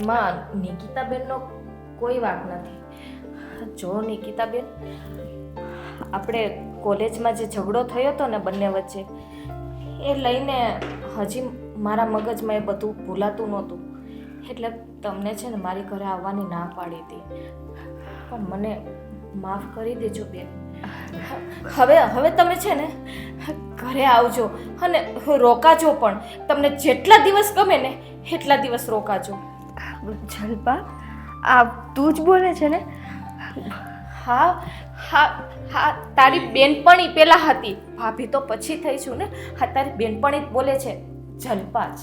એમાં નિકિતાબેનનો કોઈ વાંક નથી. જો નિકિતાબેન, આપણે કોલેજમાં જે ઝઘડો થયો હતો ને બંને વચ્ચે, એ લઈને હજી મારા મગજમાં એ બધું ભૂલાતું નહોતું. એટલે તમને છે ને મારી ઘરે આવવાની ના પાડી હતી. પણ મને માફ કરી દેજો બેન. હવે તમે છે ને ઘરે આવજો અને રોકાજો પણ. તમને જેટલા દિવસ ગમે ને એટલા દિવસ રોકાજો. જલપા આ તું જ બોલે છે ને? હા હા હા, તારી બેનપણી પેલા હતી, ભાભી તો પછી થઈ છું ને. હા, તારી બેનપણી જ બોલે છે જલપા જ.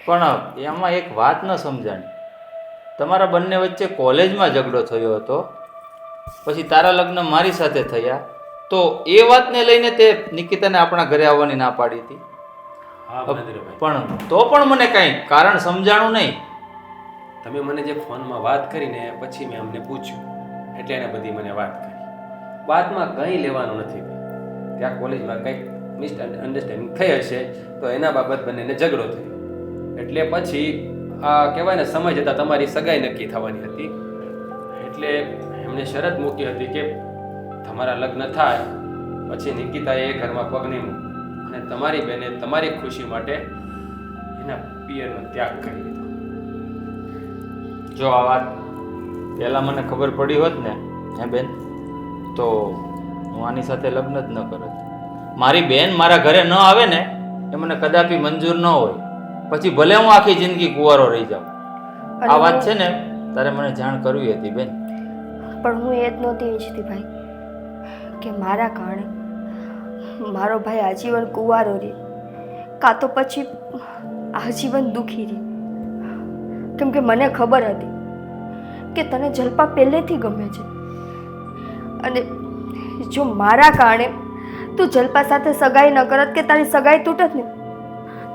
પણ એમાં એક વાત ન સમજાણી. તમારા બંને વચ્ચે કોલેજમાં ઝઘડો થયો હતો, પછી તારા લગ્ન મારી સાથે થયા, તો એ વાતને લઈને તે નિકિતાને આપણા ઘરે આવવાની ના પાડી હતી. હા મહેન્દ્રભાઈ, પણ તો પણ મને કાંઈ કારણ સમજાણું નહીં. તમે મને જે ફોનમાં વાત કરીને પછી મેં અમને પૂછ્યું એટલે એને બધી મને વાત કરી. વાતમાં કંઈ લેવાનું નથી. ત્યાં કોલેજમાં કંઈક મિસઅન્ડરસ્ટેન્ડિંગ થઈ હશે તો એના બાબત બંનેને ઝઘડો થયો. એટલે પછી આ કહેવાય ને સમય જતાં તમારી સગાઈ નક્કી થવાની હતી. એટલે એમણે શરત મૂકી હતી કે તમારા લગ્ન થાય પછી નિકિતાએ એ ઘરમાં પગ નહીં મૂકે અને તમારી બેને તમારી ખુશી માટે એના પિયરનો ત્યાગ કરી દીધો. જો આ વાત પહેલાં મને ખબર પડી હોત ને હે બેન, તો હું આની સાથે લગ્ન જ ન કરત. મારી બેન મારા ઘરે ન આવે ને એ મને કદાપી મંજૂર ન હોય. પછી ભલે હું આખી જિંદગી કુંવારો રહી જાઉં. આ વાત છે ને તારે મને જાણ કરવી હતી બેન. પણ હું એ જ નહોતી ઈચ્છતી ભાઈ કે મારા કારણે મારો ભાઈ આજીવન કુંવારો રહે, કાં તો પછી આજીવન દુઃખી રહે. કેમ કે મને ખબર હતી કે તને જલપા પહેલેથી ગમે છે, અને જો મારા કારણે તું જલપા સાથે સગાઈ ન કરત કે તારી સગાઈ તૂટત ને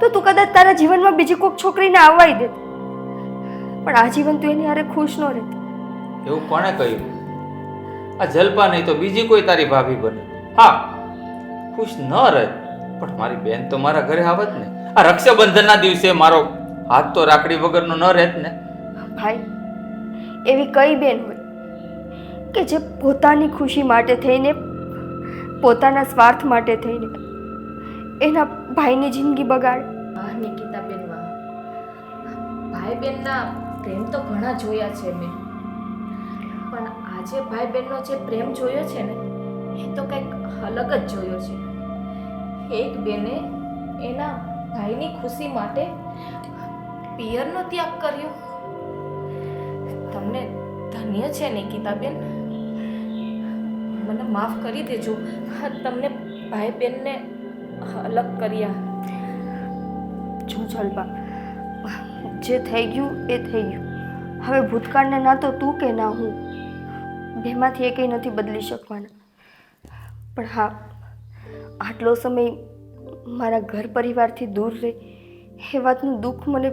તો તું કદાચ તારા જીવનમાં બીજી કોઈક છોકરીને આવવાઈ દેત, પણ આજીવન તું એની હારે ખુશ ન રહેતી. એવું કોણે કહ્યું? આ જલપા નહીં તો બીજી કોઈ તારી ભાભી બને, હા ખુશ ન રહે, પણ મારી બેન તો મારા ઘરે આવત ને. આ રક્ષાબંધનના દિવસે મારો હાથ તો રાખડી વગરનો ન રહેત ને. ભાઈ, એવી કઈ બેન હોય કે જે પોતાની ખુશી માટે થઈને, પોતાના સ્વાર્થ માટે થઈને એના ભાઈની જિંદગી બગાડે? વાહ નિકિતાબેન વાહ. ભાઈ બહેનના પ્રેમ તો ઘણા જોયા છે મેં, પણ આજે ભાઈ બહેનનો જે પ્રેમ જોયો છે ને એ તો કંઈક અલગ જ જોયો છે. એક બેને એના ભાઈની ખુશી માટે પિયરનો ત્યાગ કર્યો. તમને ધન્ય છે નિકિતાબેન. મને માફ કરી દેજો, હા, તમને ભાઈ બહેનને અલગ કર્યા. જો જલપા, જે થઈ ગયું એ થઈ ગયું. હવે ભૂતકાળને ના તો તું કે ના હું, બેમાંથી એકેય નથી બદલી શકવાના. પણ હા, આટલો સમય મારા ઘર પરિવારથી દૂર રહી એ વાતનું દુઃખ મને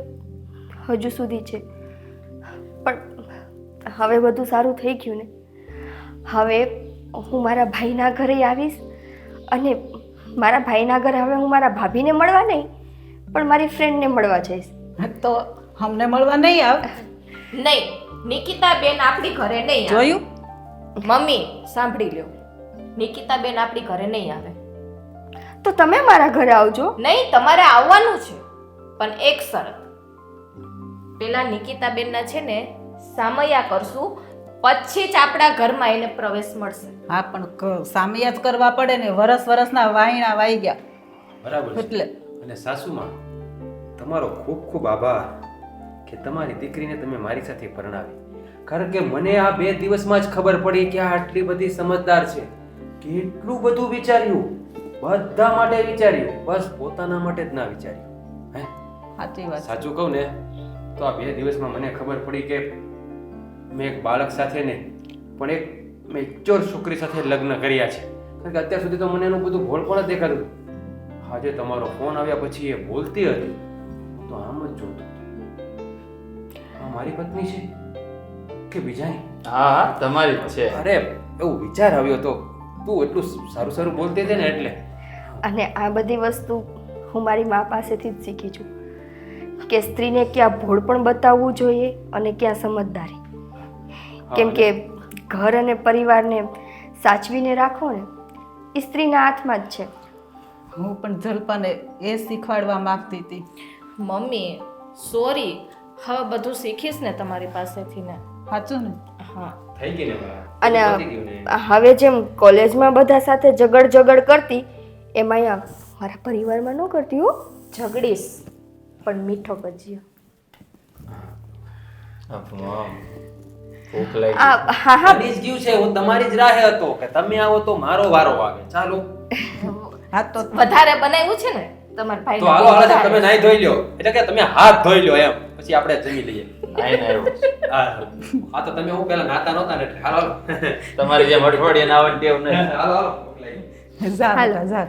હજુ સુધી છે. પણ હવે બધું સારું થઈ ગયું ને. હવે હું મારા ભાઈના ઘરે આવીશ અને મારા ભાઈના ઘરે હવે હું મારા ભાભીને મળવા નહીં પણ મારી ફ્રેન્ડને મળવા જઈશ. તો અમને મળવા નહીં આવે? નહીં, નિકિતા બેન આપણી ઘરે નહીં આવે. જોયું? મમ્મી સાંભળી લ્યો, નિકિતા બેન આપણી ઘરે નહીં આવે. તો તમે મારા ઘરે આવજો. નહીં, તમારે આવવાનું છે, પણ એક શરત. પેલા નિકિતા બેનના છે ને સામૈયા કરશું, પછી જ આપણા ઘરમાં એને પ્રવેશ મળશે. હા, પણ સામિયા જ કરવા પડે ને. વરસના વાયણા વાઈ ગયા બરાબર છે. એટલે અને સાસુમાં તમારો ખૂબ ખૂબ આભાર કે તમારી દીકરીને તમે મારી સાથે પરણાવી. કારણ કે મને આ 2 દિવસમાં જ ખબર પડી કે આ આટલી બધી સમજદાર છે. કેટલું બધું વિચાર્યું, બધા માટે વિચાર્યું, બસ પોતાના માટે જ ના વિચાર્યું. હે, સાચી વાત. સાચું કહું ને તો આ 2 દિવસમાં મને ખબર પડી કે મેં એક બાળક સાથે ને પણ એક મેચ્યોર છોકરી સાથે લગ્ન કર્યા છે. કારણ કે અત્યાર સુધી તો મને એનું બધું ભોળ પણ જ દેખાતું. આજે તમારો ફોન આવ્યા પછી એ બોલતી હતી, હું તો આમ જ જોતો હતો. આ મારી પત્ની છે કે બીજાની? હા હા, તમારી જ છે. અરે એવું વિચાર આવ્યો તો તું એટલું સારું સારું બોલતી હતી ને એટલે. અને આ બધી વસ્તુ હું મારી મા પાસેથી જ શીખી છું કે સ્ત્રીને ક્યાં ભોળપણ બતાવવું જોઈએ અને ક્યાં સમજદારી. કેમ કે ઘર અને પરિવારને સાચવીને રાખો ને એ સ્ત્રીના હાથમાં જ છે. હું પણ જલ્પાને એ શીખવાડવા માંગતી હતી. મમ્મી સોરી, હવે બધું શીખીશ ને તમારી પાસેથી ને. સાચું ને? હા, થઈ ગઈ ને અને પતી ગયું ને. હવે જેમ કોલેજમાં બધા સાથે ઝગડ કરતી એમ અહીંયા મારા પરિવારમાં ન કરતી હો. ઝઘડીશ પણ મીઠો ભજીયો. ભૂખ લાગી. હા હા બની જ ગયું છે. હું તમારી જ રાહે હતો કે તમે આવો તો મારો વારો આવે. ચાલો હા તો વધારે બનાવ્યું છે ને તમારા તો હાલો હાલો ભાઈ. તમે નાઈ ધોઈ લ્યો, એટલે કે તમે હાથ ધોઈ લ્યો એમ, પછી આપણે જમી લઈએ. આઈને આવ્યો. હા તો તમે હું પેલા નાતા નહોતા ને એટલે હાલો હાલો તમારી જેમ અઠવાડિયે નાવાની ટેવ નથી. હાલો હાલો જા બેટા, જા.